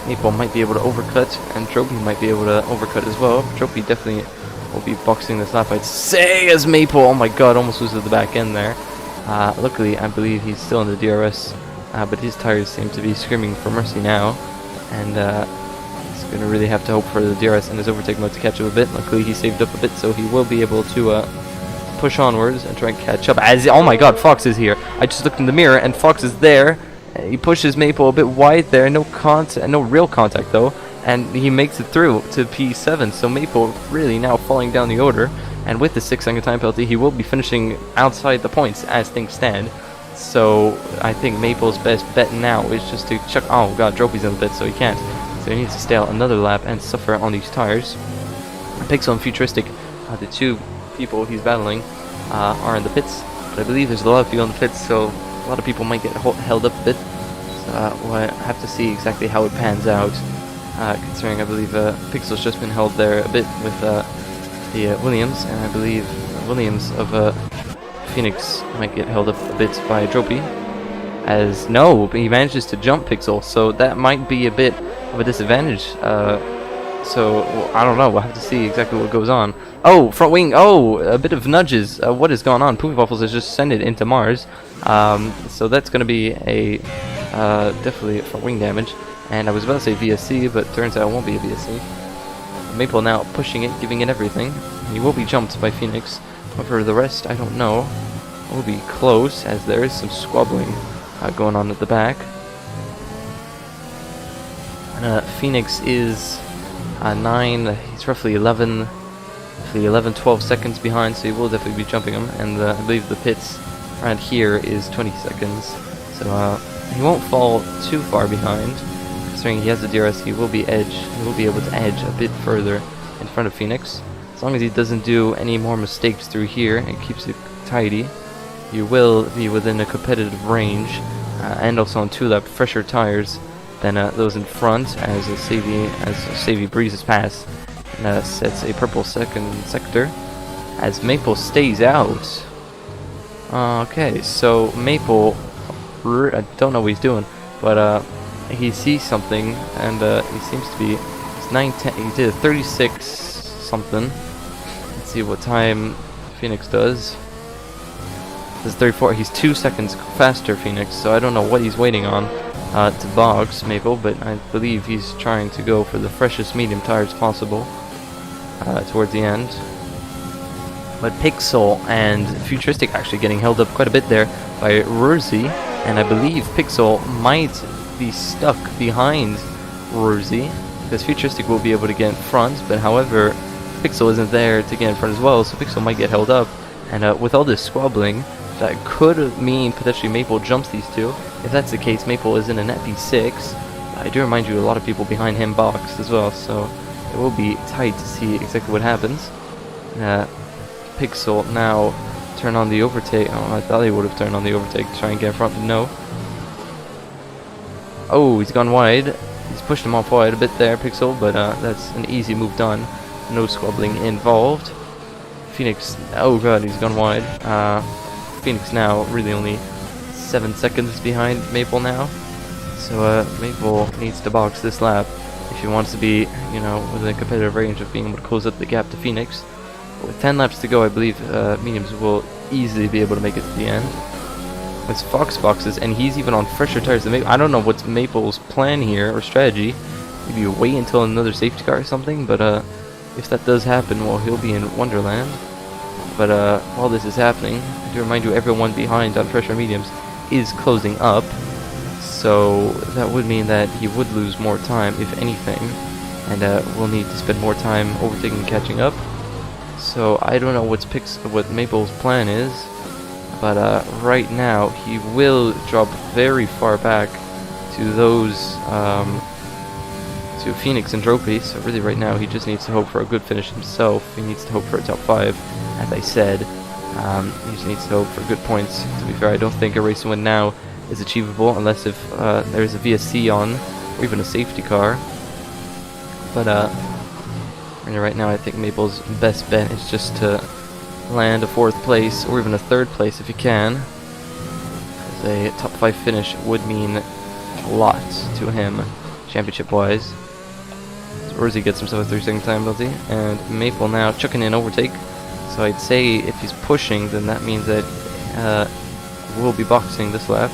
Maple might be able to overcut, and Trophy might be able to overcut as well. Trophy definitely will be boxing this lap, I'd say, as Maple, oh my god, almost loses the back end there. Luckily, I believe he's still in the DRS, but his tires seem to be screaming for mercy now, and he's going to really have to hope for the DRS and his overtake mode to catch up a bit. Luckily, he saved up a bit, so he will be able to push onwards and try and catch up. As oh my god, Fox is here. I just looked in the mirror, and Fox is there. He pushes Maple a bit wide there, no real contact though, and he makes it through to P7. So Maple really now falling down the order, and with the 6-second time penalty, he will be finishing outside the points as things stand. So I think Maple's best bet now is just to chuck. Oh god, Trophy's in the pit, so he can't. So he needs to stay out another lap and suffer on these tires. Pixel and Futuristic, the two people he's battling, are in the pits, but I believe there's a lot of people in the pits, so a lot of people might get held up a bit. So we'll have to see exactly how it pans out, considering I believe Pixel's just been held there a bit with the Williams, and I believe Williams of Phoenix might get held up a bit by Trophy. As no, but he manages to jump Pixel, so that might be a bit of a disadvantage. So well, I don't know. We'll have to see exactly what goes on. Oh, front wing. Oh, a bit of nudges. What is going on? Poopy Waffles has just sent it into Mars. So that's going to be a definitely front wing damage. And I was about to say VSC, but turns out it won't be a VSC. Maple now pushing it, giving it everything. He will be jumped by Phoenix. But for the rest, I don't know. It will be close, as there is some squabbling going on at the back. Phoenix is 9, he's roughly 11, 12 seconds behind, so he will definitely be jumping him, and I believe the pits around here is 20 seconds, so he won't fall too far behind. Considering he has the DRS, he will be able to edge a bit further in front of Phoenix. As long as he doesn't do any more mistakes through here and keeps it tidy, you will be within a competitive range, and also on 2-lap fresher tires than those in front, as Savvy breezes past and sets a purple second sector as Maple stays out. Okay, so Maple, I don't know what he's doing, but he sees something, and he seems to be, it's 9:10, he did a 36 something. Let's see what time Phoenix does. This is 34, he's 2 seconds faster, Phoenix, so I don't know what he's waiting on to box Maple, but I believe he's trying to go for the freshest medium tires possible towards the end. But Pixel and Futuristic actually getting held up quite a bit there by Rurzy, and I believe Pixel might be stuck behind Rurzy, because Futuristic will be able to get in front, but however, Pixel isn't there to get in front as well, so Pixel might get held up, and with all this squabbling, that could mean potentially Maple jumps these two. If that's the case, Maple is in a net P6. I do remind you, a lot of people behind him boxed as well, so it will be tight to see exactly what happens. Pixel now turn on the overtake. Oh, I thought he would have turned on the overtake to try and get in front, but no. Oh, he's gone wide. He's pushed him off wide a bit there, Pixel, but that's an easy move done. No squabbling involved. Phoenix, oh god, he's gone wide. Phoenix now really only 7 seconds behind Maple now. So Maple needs to box this lap if he wants to be, you know, within a competitive range of being able to close up the gap to Phoenix. But with 10 laps to go, I believe mediums will easily be able to make it to the end. It's Fox boxes, and he's even on fresher tires than Maple. I don't know what's Maple's plan here or strategy. Maybe wait until another safety car or something, but if that does happen, well, he'll be in Wonderland. But while this is happening, I do remind you, everyone behind on fresher mediums is closing up. So that would mean that he would lose more time, if anything, and will need to spend more time overtaking and catching up. So I don't know what Maple's plan is, but right now he will drop very far back to those to Phoenix and Trophy. So really right now he just needs to hope for a good finish himself. He needs to hope for a top 5, as I said. He just needs to hope for good points. To be fair, I don't think a race win now is achievable unless if there's a VSC on, or even a safety car. But right now I think Maple's best bet is just to land a 4th place, or even a 3rd place if he can. As a top 5 finish would mean a lot to him, championship-wise. So Rosie gets himself a 3-second time penalty, and Maple now chucking in overtake. So I'd say if he's pushing, then that means that we'll be boxing this lap.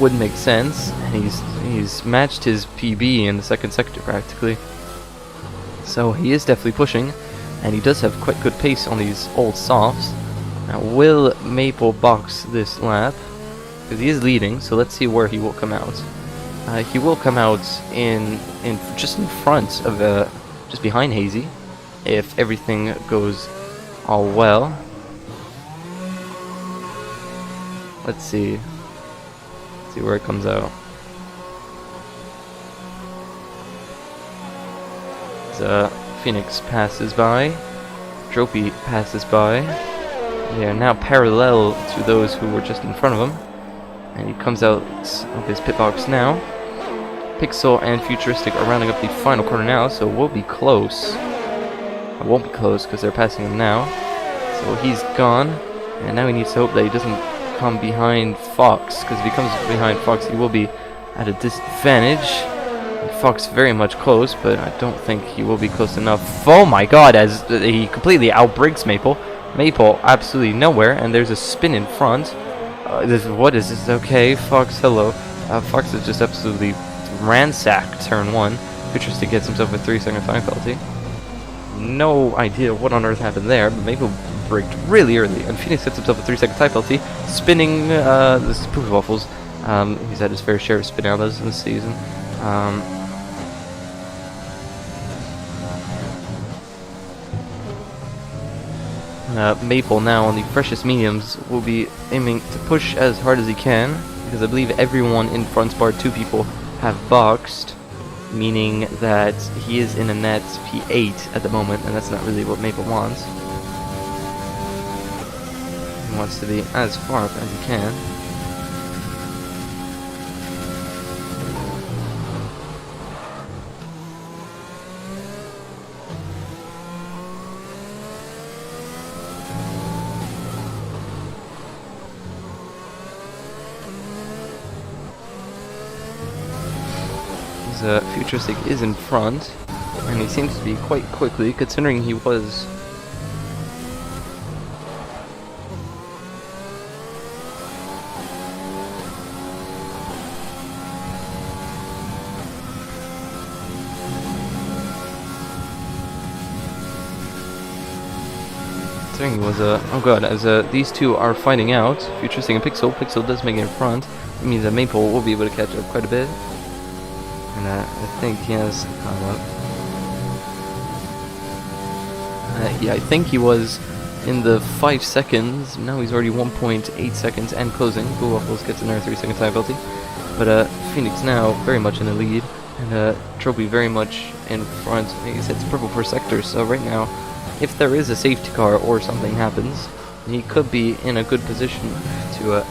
Would make sense. He's matched his PB in the 2nd sector practically. So he is definitely pushing, and he does have quite good pace on these old softs. Now will Maple box this lap? Because he is leading, so let's see where he will come out. He will come out in just in front of just behind Hazy, if everything goes all well. Let's see. See where it comes out. As Phoenix passes by, Trophy passes by. They are now parallel to those who were just in front of him, and he comes out of his pit box now. Pixel and Futuristic are rounding up the final corner now, so we'll be close. It won't be close because they're passing him now. So he's gone, and now he needs to hope that he doesn't come behind Fox, because if he comes behind Fox he will be at a disadvantage. And Fox very much close, but I don't think he will be close enough. Oh my god, as he completely outbreaks Maple. Maple absolutely nowhere, and there's a spin in front. What is this? Okay, Fox, hello. Fox has just absolutely ransacked turn 1. Futuristic gets himself a 3-second time penalty. No idea what on earth happened there, but Maple braked really early, and Phoenix gets himself a 3-second time penalty, spinning this is Poofy Waffles. He's had his fair share of spin outs this season. Maple now on the freshest mediums will be aiming to push as hard as he can, because I believe everyone in front bar 2 people have boxed, meaning that he is in a net P8 at the moment, and that's not really what Maple wants. He wants to be as far up as he can. Futuristic is in front, and he seems to be quite quickly, considering he was oh god, as these two are fighting out, Futuristic and Pixel. Pixel does make it in front. It means that Maple will be able to catch up quite a bit. And I think he has caught up. Yeah, I think he was in the 5 seconds. Now he's already 1.8 seconds and closing. Blue Waffles gets another 3-second time penalty. But Phoenix now very much in the lead, and Trophy very much in front. He's hit purple per sector, so right now, if there is a safety car or something happens, he could be in a good position to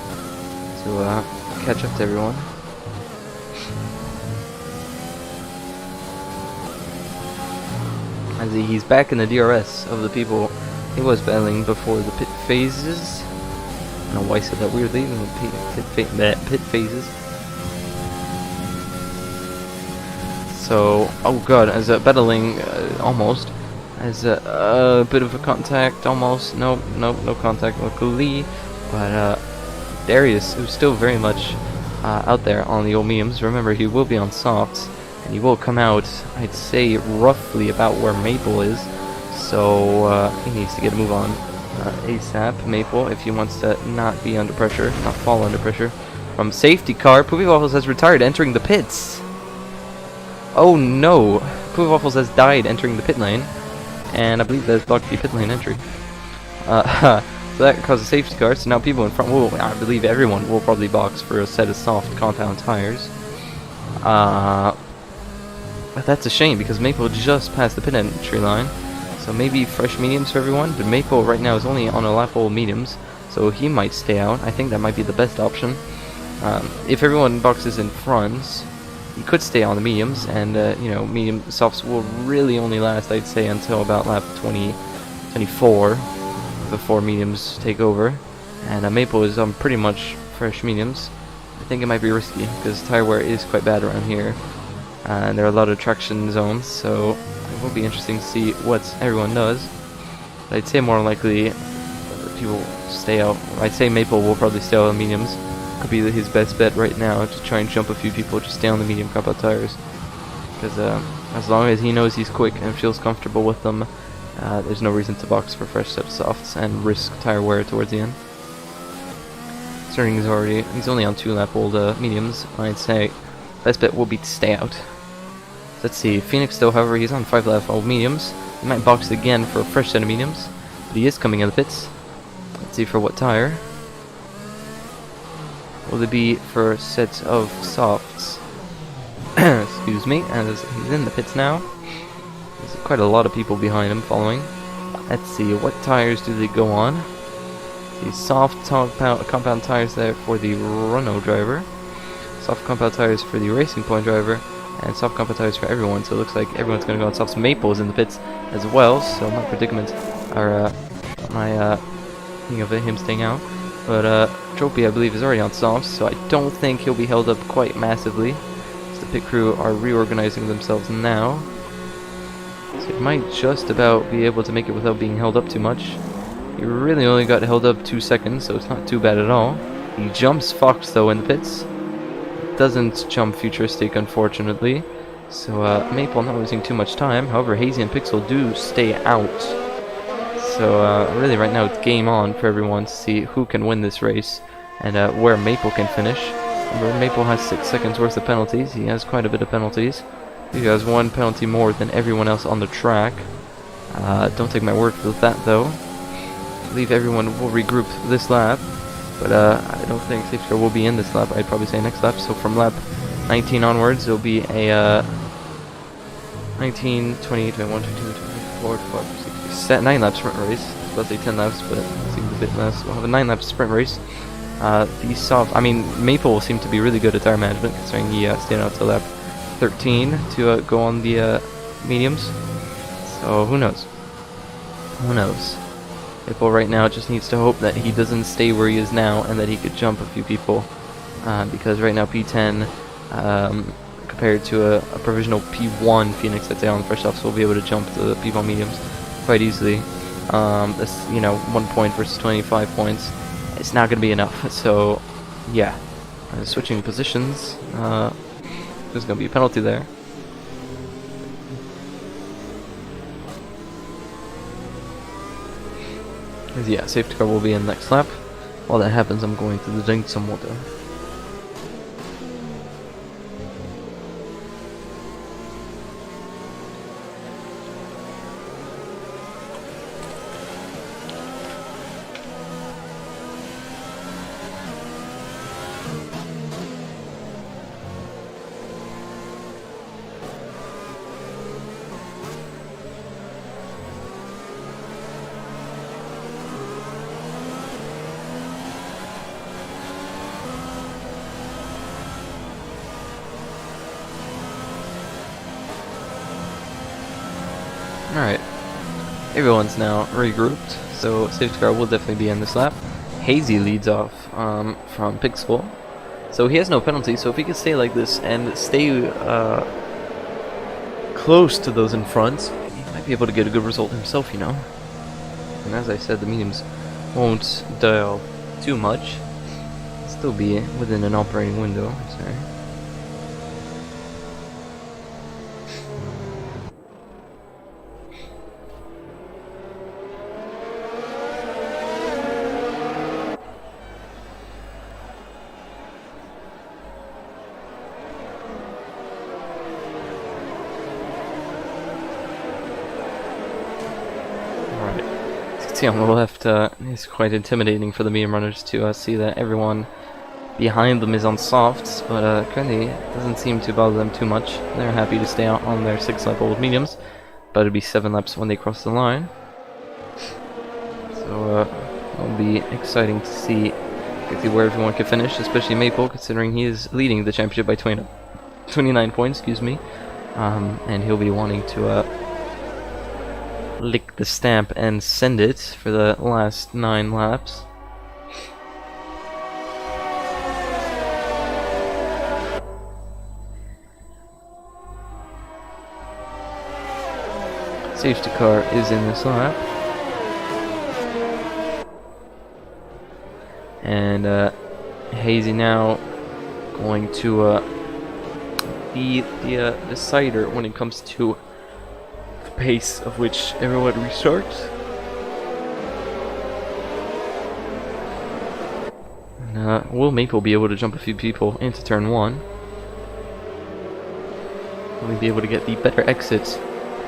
catch up to everyone. As he's back in the DRS of the people he was battling before the pit phases. I don't know why I said that weirdly. Pit phases. So, oh god, as battling almost, as a bit of a contact almost. No contact luckily. But Darius, who's still very much out there on the old mediums. Remember, he will be on softs. And he will come out, I'd say, roughly about where Maple is. So he needs to get a move on ASAP, Maple, if he wants to not be under pressure, not fall under pressure. from safety car. Poopy Waffles has retired, entering the pits. Oh no, Poopy Waffles has died entering the pit lane, and I believe that's blocked the pit lane entry. So that caused a safety car, so now people in front will, I believe everyone will probably box for a set of soft compound tires. But that's a shame because Maple just passed the pit entry line. So maybe fresh mediums for everyone, but Maple right now is only on a lap full of mediums, so he might stay out. I think that might be the best option. If everyone boxes in front, he could stay on the mediums, and you know, medium softs will really only last, I'd say, until about lap 24 before mediums take over. And Maple is on pretty much fresh mediums. I think it might be risky because tire wear is quite bad around here, and there are a lot of traction zones, so it will be interesting to see what everyone does. But I'd say more likely people stay out. I'd say Maple will probably stay out on mediums. Could be his best bet right now to try and jump a few people, just stay on the medium compound tires, because as long as he knows he's quick and feels comfortable with them, there's no reason to box for fresh set of softs and risk tire wear towards the end. Sterling is he's only on 2 lap old mediums. I'd say best bet will be to stay out. Let's see, Phoenix though, however, he's on 5 lap old mediums. He might box again for a fresh set of mediums, but he is coming in the pits. Let's see for what tire. Will it be for a set of softs? Excuse me, as he's in the pits now. There's quite a lot of people behind him following. Let's see, what tires do they go on? The soft compound tires there for the Renault driver, soft compound tires for the Racing Point driver, and soft compound tires for everyone. So it looks like everyone's going to go on softs. Maple's in the pits as well, so my predicament, or my thing of him staying out. But Tropy, I believe, is already on softs, so I don't think he'll be held up quite massively. So the pit crew are reorganizing themselves now. So he might just about be able to make it without being held up too much. He really only got held up 2 seconds, so it's not too bad at all. He jumps Fox though in the pits. Doesn't jump Futuristic, unfortunately. So Maple not losing too much time. However, Hazy and Pixel do stay out. So really right now it's game on for everyone to see who can win this race and where Maple can finish. Remember, Maple has 6 seconds worth of penalties. He has quite a bit of penalties. He has 1 penalty more than everyone else on the track. Don't take my word for that though. I believe everyone will regroup this lap, but I don't think safety car will be in this lap. I'd probably say next lap. So from lap 19 onwards, it'll be a 19, 20, 21, 22, 24, 25, 26, 9 lap sprint race. I was about to say 10 laps, but it seems a bit less. We'll have a 9 lap sprint race. Maple will seem to be really good at tire management, considering he stayed out till lap 13 to go on the mediums. So who knows? Who knows? Maple right now just needs to hope that he doesn't stay where he is now and that he could jump a few people, because right now P10 compared to a provisional P1 Phoenix that's on fresh off, so we'll be able to jump the P1 mediums quite easily. This 1 point versus 25 points, it's not going to be enough. So yeah, switching positions, there's going to be a penalty there. Yeah, safety car will be in next lap. While that happens, I'm going to drink some water. Alright, everyone's now regrouped, so safety car will definitely be in this lap. Hazy leads off from Pixel, so he has no penalty, so if he can stay like this and stay close to those in front, he might be able to get a good result himself, you know. And as I said, the mediums won't dial too much, still be within an operating window, sorry. See on the left is quite intimidating for the medium runners to see that everyone behind them is on softs, but currently it doesn't seem to bother them too much. They're happy to stay out on their 6-lap old mediums, but it'll be 7 laps when they cross the line. So it'll be exciting to see exactly where everyone can finish, especially Maple, considering he is leading the championship by 29 points, excuse me, and he'll be wanting to lick the stamp and send it for the last 9 laps. Safety car is in this lap, and Hazy now going to be the decider when it comes to the pace of which everyone restarts. And, will Maple be able to jump a few people into turn 1? Will he be able to get the better exit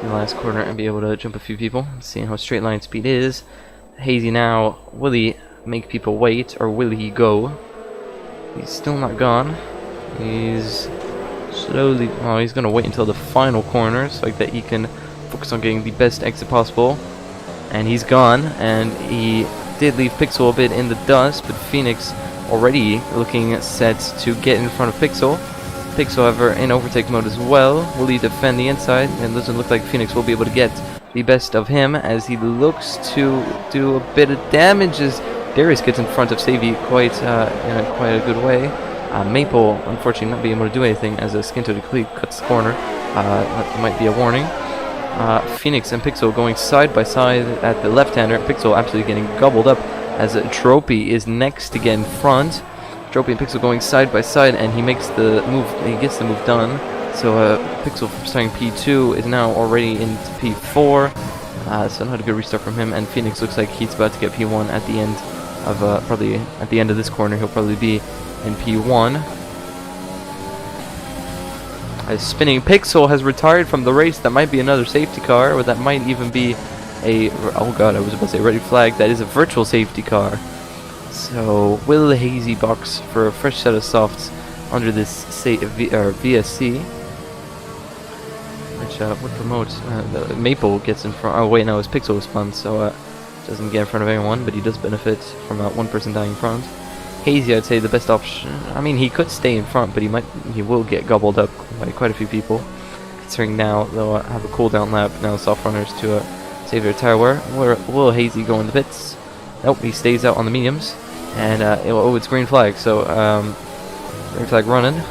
in the last corner and be able to jump a few people? Seeing how straight line speed is. Hazy now, will he make people wait or will he go? He's still not gone. He's slowly, oh, he's gonna wait until the final corner so like that he can focus on getting the best exit possible. And he's gone, and he did leave Pixel a bit in the dust, but Phoenix already looking set to get in front of Pixel. Pixel, however, in overtake mode as well. Will he defend the inside? And it doesn't look like Phoenix will be able to get the best of him, as he looks to do a bit of damage as Darius gets in front of Savvy quite in quite a good way. Maple, unfortunately, not being able to do anything as a Skinto Decleat cuts the corner. That might be a warning. Phoenix and Pixel going side by side at the left-hander. Pixel absolutely getting gobbled up as Tropy is next to get in front. Tropy and Pixel going side by side, and he makes the move. He gets the move done. So Pixel from starting P2 is now already into P4. So not a good restart from him. And Phoenix looks like he's about to get P1 at the end of probably at the end of this corner. He'll probably be in P1. As spinning Pixel has retired from the race. That might be another safety car, or that might even be a, oh god, I was about to say ready flag. That is a virtual safety car. So will Hazy box for a fresh set of softs under this VSC, which would promote Maple gets in front. Oh wait, no, it's Pixel spun, so doesn't get in front of anyone, but he does benefit from one person dying in front. Hazy, I'd say the best option. I mean, he could stay in front, but he will get gobbled up by quite a few people. Considering now they'll have a cooldown lap now, soft runners to save their tire wear. Where will Hazy go in the pits? Nope, he stays out on the mediums, and oh, it's green flag. So green flag running.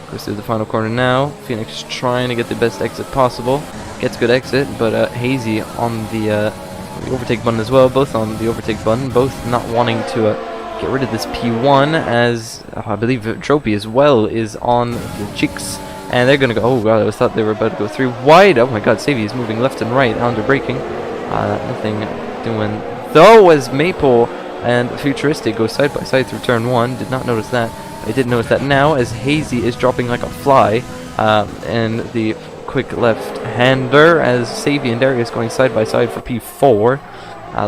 Goes through the final corner now. Phoenix trying to get the best exit possible. Gets good exit, but Hazy on the overtake button as well. Both on the overtake button. Both not wanting to get rid of this P1, as I believe Tropy as well is on the cheeks, and they're gonna go. Oh god, I thought they were about to go 3 wide. Oh my god, Savvy is moving left and right under braking. Nothing doing though, as Maple and Futuristic go side by side through turn 1. Did not notice that. I did notice that now, as Hazy is dropping like a fly, and the quick left-hander as Savvy and Darius going side by side for P4.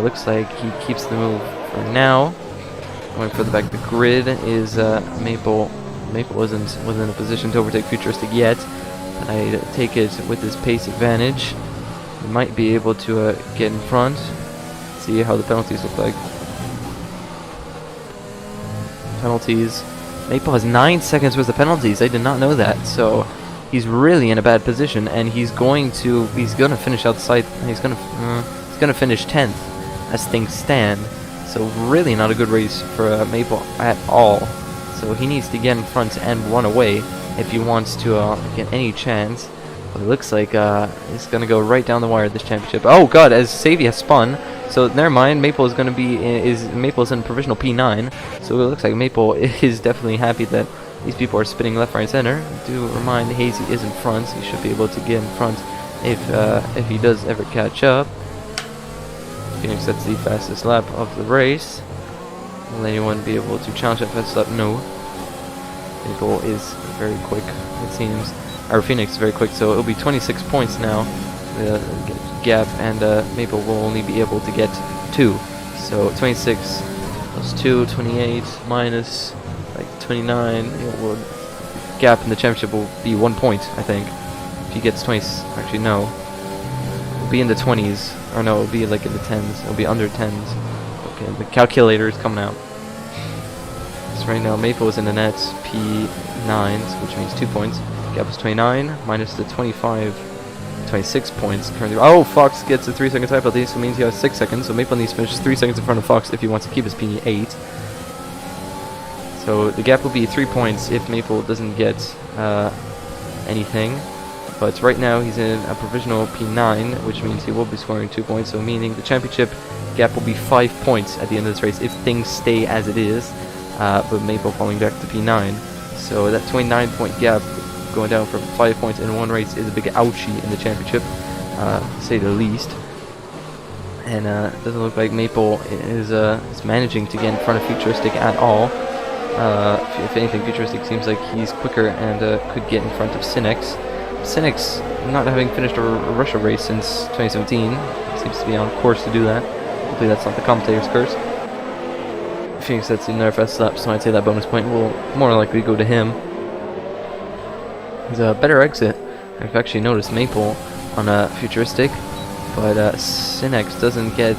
Looks like he keeps the move for now. Going further back the grid is Maple. Maple wasn't in a position to overtake Futuristic yet, but I take it with his pace advantage, he might be able to get in front. See how the penalties look like. Penalties. Maple has 9 seconds worth of penalties. I did not know that. So he's really in a bad position, and he's gonna finish outside. He's gonna finish 10th as things stand. So really not a good race for Maple at all. So he needs to get in front and run away if he wants to get any chance. But it looks like he's gonna go right down the wire this championship. Oh god, as Savvy has spun. So never mind. Maple is gonna be Maple's in provisional P9. So it looks like Maple is definitely happy that these people are spinning left, right, center. Do remind Hazy is in front. So he should be able to get in front if he does ever catch up. Phoenix sets the fastest lap of the race. Will anyone be able to challenge that fastest lap? No. Maple is very quick, it seems. Or Phoenix is very quick, so it'll be 26 points now gap, and Maple will only be able to get 2. So 26 plus 2, 28 minus like 29. Gap in the championship will be 1 point, I think. If he gets 20, actually no, it'll be in the 20s, or no, it'll be like in the 10s. It'll be under 10s. Okay, the calculator is coming out. So right now Maple is in the net P9s, which means 2 points. Gap is 29 minus the 25, 26 points currently. Oh, Fox gets a 3-second time penalty, so it means he has 6 seconds. So Maple needs to finish 3 seconds in front of Fox if he wants to keep his P8. So the gap will be 3 points if Maple doesn't get anything. But right now he's in a provisional P9, which means he will be scoring 2 points. So meaning the championship gap will be 5 points at the end of this race if things stay as it is. But Maple falling back to P9. So that 29-point gap going down from 5 points in one race is a big ouchie in the championship, to say the least. And it doesn't look like Maple is managing to get in front of Futuristic at all. If anything, Futuristic seems like he's quicker and could get in front of Cinex. Cinex, not having finished a Russia race since 2017, seems to be on course to do that. Hopefully that's not the commentator's curse. Phoenix sets another fast lap, so I'd say that bonus point will more likely go to him. He's a better exit. I've actually noticed Maple on a Futuristic, but Cinex doesn't get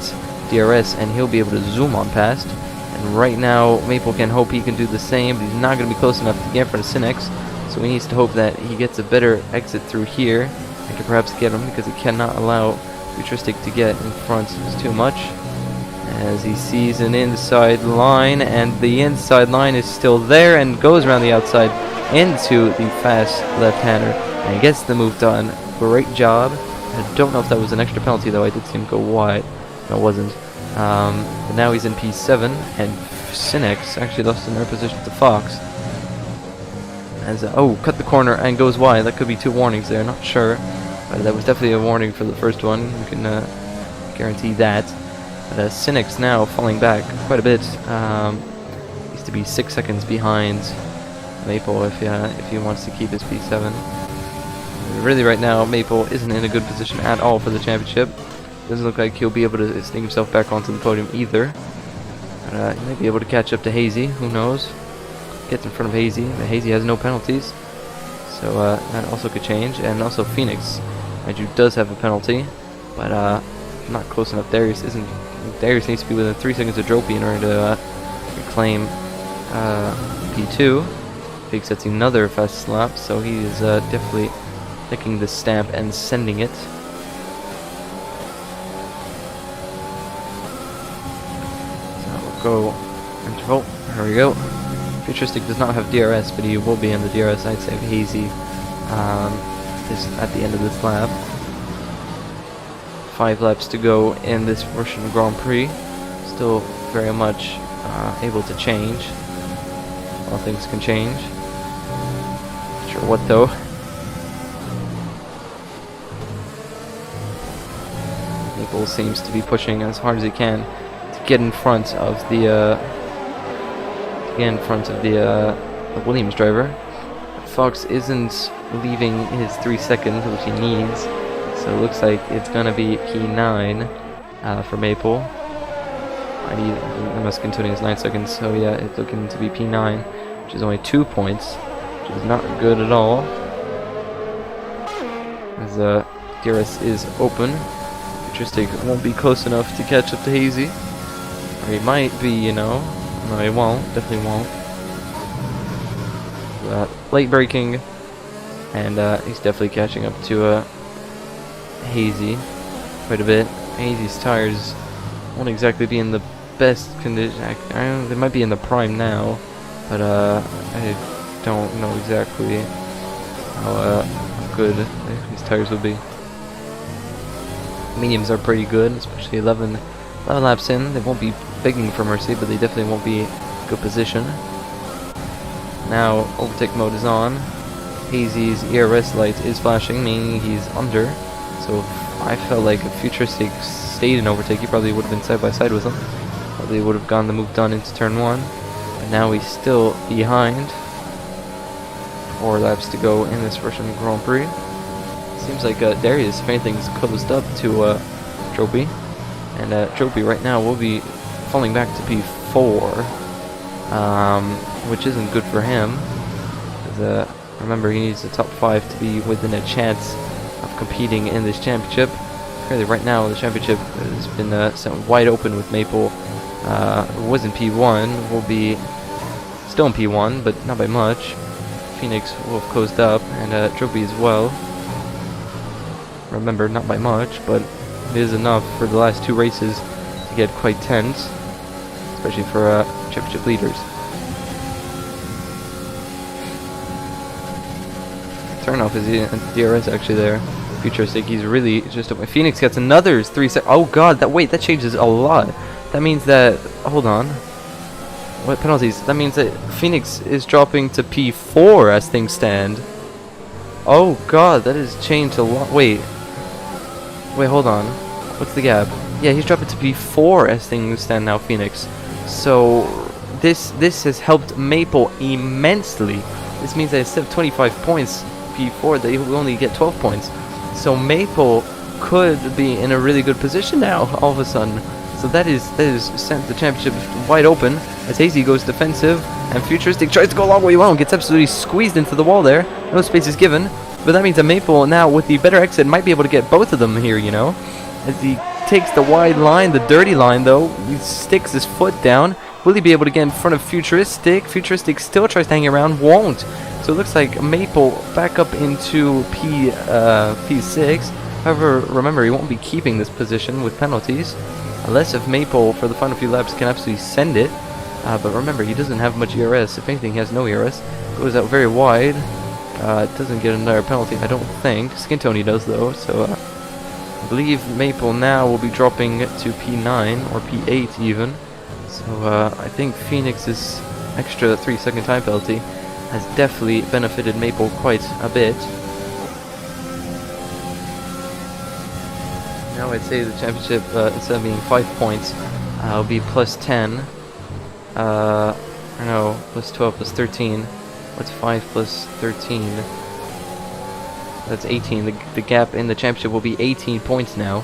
DRS, and he'll be able to zoom on past. And right now, Maple can hope he can do the same, but he's not going to be close enough to get in front of Cinex. So he needs to hope that he gets a better exit through here and can perhaps get him, because he cannot allow Futuristic to get in front too much. As he sees an inside line, and the inside line is still there and goes around the outside into the fast left-hander and gets the move done. Great job. I don't know if that was an extra penalty, though. I did see him go wide. No, it wasn't. But now he's in P7, and Cinex actually lost another position to Fox. As cut the corner and goes wide. That could be 2 warnings there. Not sure, but that was definitely a warning for the first one. You can guarantee that. But Cinex now falling back quite a bit. Needs to be 6 seconds behind Maple if he wants to keep his P7. Really, right now Maple isn't in a good position at all for the championship. Doesn't look like he'll be able to sneak himself back onto the podium either. But, he may be able to catch up to Hazy. Who knows? Gets in front of Hazy. But Hazy has no penalties, so that also could change. And also Phoenix, mind you, does have a penalty, but not close enough. Darius needs to be within 3 seconds of Dropey in order to reclaim P2. Big sets another fast lap, so he is definitely taking the stamp and sending it. So we'll go interval. Here we go. Futuristic does not have DRS, but he will be in the DRS, I'd say, of Hazy at the end of this lap. 5 laps to go in this Russian Grand Prix. Still very much able to change. All things can change. Not sure what though. Maple seems to be pushing as hard as he can to get in front of the Williams driver. Fox isn't leaving his 3 seconds, which he needs. So it looks like it's gonna be P9 for Maple. I must continue his 9 seconds, so yeah, it's looking to be P9, which is only 2 points, which is not good at all. As DRS is open, Futuristic won't be close enough to catch up to Hazy. Or he might be, you know. No, he won't. Definitely won't. Late braking, and he's definitely catching up to Hazy quite a bit. Hazy's tires won't exactly be in the best condition. They might be in the prime now, but I don't know exactly how good these tires will be. Mediums are pretty good, especially 11 laps in. They won't be begging for mercy, but they definitely won't be in good position. Now overtake mode is on. Hazy's ERS light is flashing, meaning he's under. So I felt like if Futuristic stayed in overtake, he probably would have been side by side with him. Probably would have gotten the move done into turn 1. But now he's still behind. 4 laps to go in this Russian Grand Prix. Seems like Darius, if anything's closed up to Tropy. And Tropy right now will be falling back to P4, which isn't good for him. Remember, he needs the top 5 to be within a chance of competing in this championship. Currently, right now, the championship has been set wide open with Maple. Was in P1, will be still in P1, but not by much. Phoenix will have closed up, and Tropy as well. Remember, not by much, but it is enough for the last 2 races to get quite tense, especially for championship leaders. Turn off his DRS actually there. Futuristic, he's really just up. Phoenix gets another 3 seconds. Oh god, that changes a lot. That means that, hold on. What penalties? That means that Phoenix is dropping to P4 as things stand. Oh god, that has changed a lot. Wait, hold on. What's the gap? Yeah, he's dropping to P4 as things stand now, Phoenix. So this has helped Maple immensely. This means that instead of 25 points P4, they will only get 12 points. So Maple could be in a really good position now, all of a sudden. So that is sent the championship wide open as Hazy goes defensive, and Futuristic tries to go a long way long, gets absolutely squeezed into the wall there. No space is given, but that means that Maple now, with the better exit, might be able to get both of them here, you know. As he takes the wide line, the dirty line though, he sticks his foot down. Will he be able to get in front of Futuristic? Futuristic still tries to hang around, won't. So it looks like Maple back up into P6. However, remember, he won't be keeping this position with penalties, unless if Maple, for the final few laps, can absolutely send it. But remember, he doesn't have much ERS. If anything, he has no ERS. Goes out very wide. Doesn't get another penalty, I don't think. Skintoni does, though. So I believe Maple now will be dropping to P9, or P8 even. So I think Phoenix's extra 3-second time penalty has definitely benefited Maple quite a bit. Now I'd say the championship, instead of being 5 points, will be plus 10. No, plus 12, plus 13. What's 5 plus 13? That's 18. The gap in the championship will be 18 points now,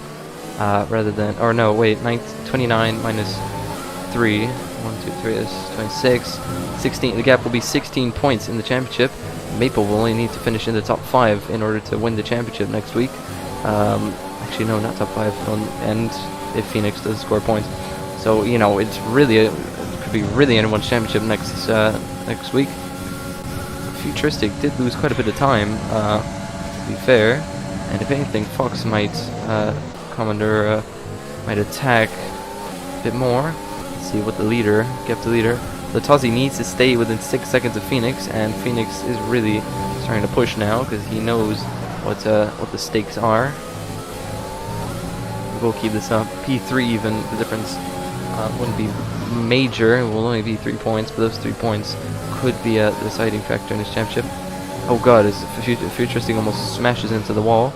rather than, or no, wait, 29 minus 3. 1, 2, 3 is 26. 16. The gap will be 16 points in the championship. Maple will only need to finish in the top 5 in order to win the championship next week. Actually, no, not top 5. And if Phoenix does score points, so you know, it's really it could be really anyone's championship next week. Futuristic did lose quite a bit of time, to be fair, and if anything, Fox might come under, might attack a bit more. See what the leader, kept the leader. Latozzi needs to stay within 6 seconds of Phoenix, and Phoenix is really starting to push now because he knows what the stakes are. We'll keep this up. P3 even, the difference wouldn't be major. It will only be 3 points, but those 3 points could be a deciding factor in this championship. Oh god, as Futuristic almost smashes into the wall.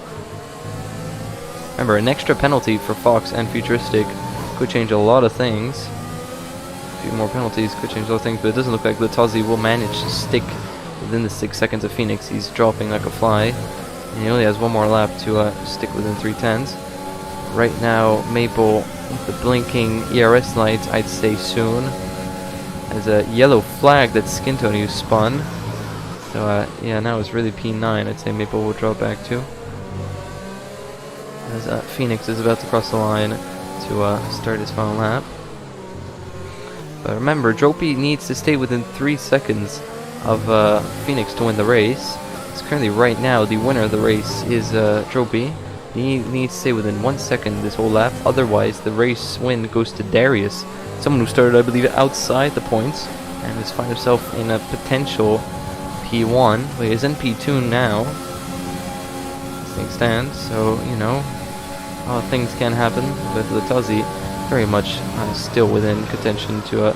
Remember, an extra penalty for Fox and Futuristic could change a lot of things. A few more penalties could change a lot of things, but it doesn't look like Latozzi will manage to stick within the 6 seconds of Phoenix. He's dropping like a fly, and he only has 1 more lap to stick within 3:10s. Right now, Maple with the blinking ERS lights, I'd say soon. There's a yellow flag that Skintoni spun. So yeah, now it's really P9. I'd say Maple will drop back to. As Phoenix is about to cross the line to start his final lap. But remember, Tropy needs to stay within 3 seconds of Phoenix to win the race. It's currently right now the winner of the race is Tropy. He needs to stay within 1 second this whole lap, otherwise the race win goes to Darius, someone who started, I believe, outside the points and has found himself in a potential P1. Wait, he's in P2 now. As things stand, so you know, all things can happen. But Latozzi very much still within contention to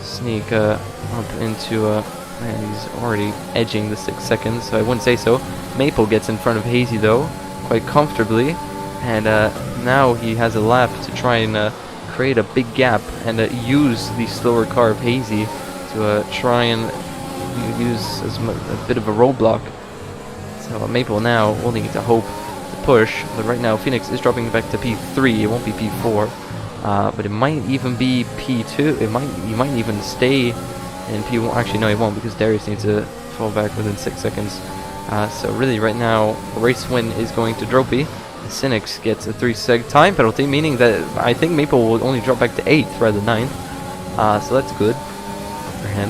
sneak up into. Man, he's already edging the 6 seconds, so I wouldn't say so. Maple gets in front of Hazy though, quite comfortably, and now he has a lap to try and create a big gap and use the slower car of Hazy to try and use a bit of a roadblock. So Maple now will need to hope to push, but right now Phoenix is dropping back to P3. It won't be P4, but it might even be P2. He might even stay in P1. Actually, no, he won't, because Darius needs to fall back within 6 seconds. So really, right now, the race win is going to Dropey. Cynics gets a 3-sec time penalty, meaning that I think Maple will only drop back to 8th rather than 9th. So that's good for him.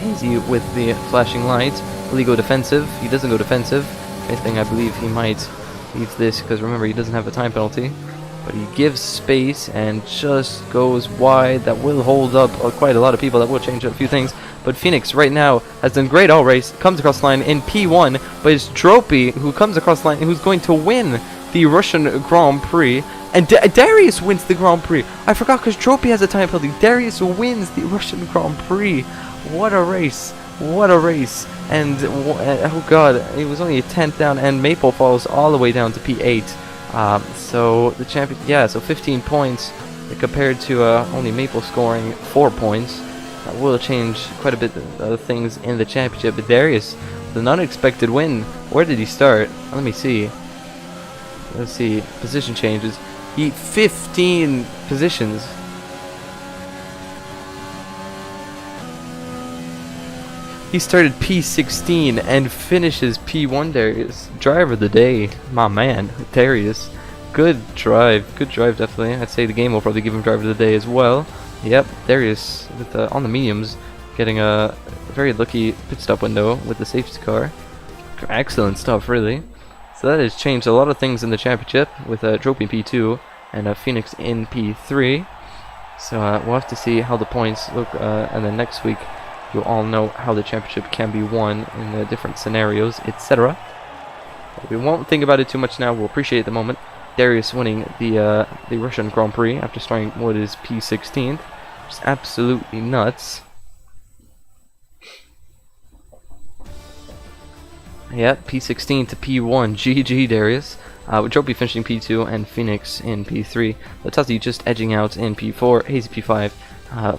Hazy with the flashing lights. Will he go defensive? He doesn't go defensive. If anything, I believe he might leave this, because remember, he doesn't have a time penalty. But he gives space and just goes wide. That will hold up quite a lot of people. That will change a few things. But Phoenix right now has done great all race. Comes across the line in P1. But it's Dropey who comes across the line, who's going to win the Russian Grand Prix. And Darius wins the Grand Prix. I forgot, because Dropey has a time penalty. Darius wins the Russian Grand Prix. What a race. What a race. And oh god, it was only a 10th down, and Maple falls all the way down to P8. So the champion, yeah, so 15 points compared to only Maple scoring 4 points. That will change quite a bit of things in the championship. But Darius, with an unexpected win. Where did he start? Let me see. Let's see. Position changes. He 15 positions. He started P16 and finishes P1. Darius, driver of the day, my man, Darius. Good drive, definitely. I'd say the game will probably give him driver of the day as well. Yep, Darius with on the mediums, getting a very lucky pit stop window with the safety car. Excellent stuff, really. So that has changed a lot of things in the championship with Dropey in P2 and Phoenix in P3. So we'll have to see how the points look, and then next week you'll all know how the championship can be won in the different scenarios, etc. We won't think about it too much now. We'll appreciate the moment. Darius winning the Russian Grand Prix after starting what is P16th. Just absolutely nuts. Yep, P16 to P1. GG, Darius. With Dropey finishing P2 and Phoenix in P3. Latazzi just edging out in P4. Hazy P5.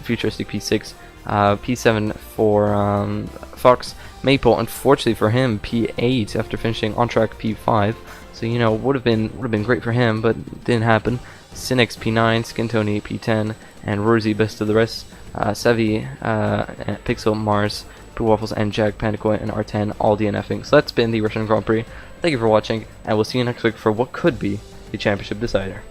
Futuristic P6. P7 for Fox. Maple, unfortunately for him, P8 after finishing on track P5. So you know, would have been great for him, but didn't happen. Cynics P9, Skintoni P10, and Rorzy best of the rest. Sevi, Pixel, Mars, Poo Waffles, and Jack Panicoy and R10 all DNFing. So that's been the Russian Grand Prix. Thank you for watching, and we'll see you next week for what could be the championship decider.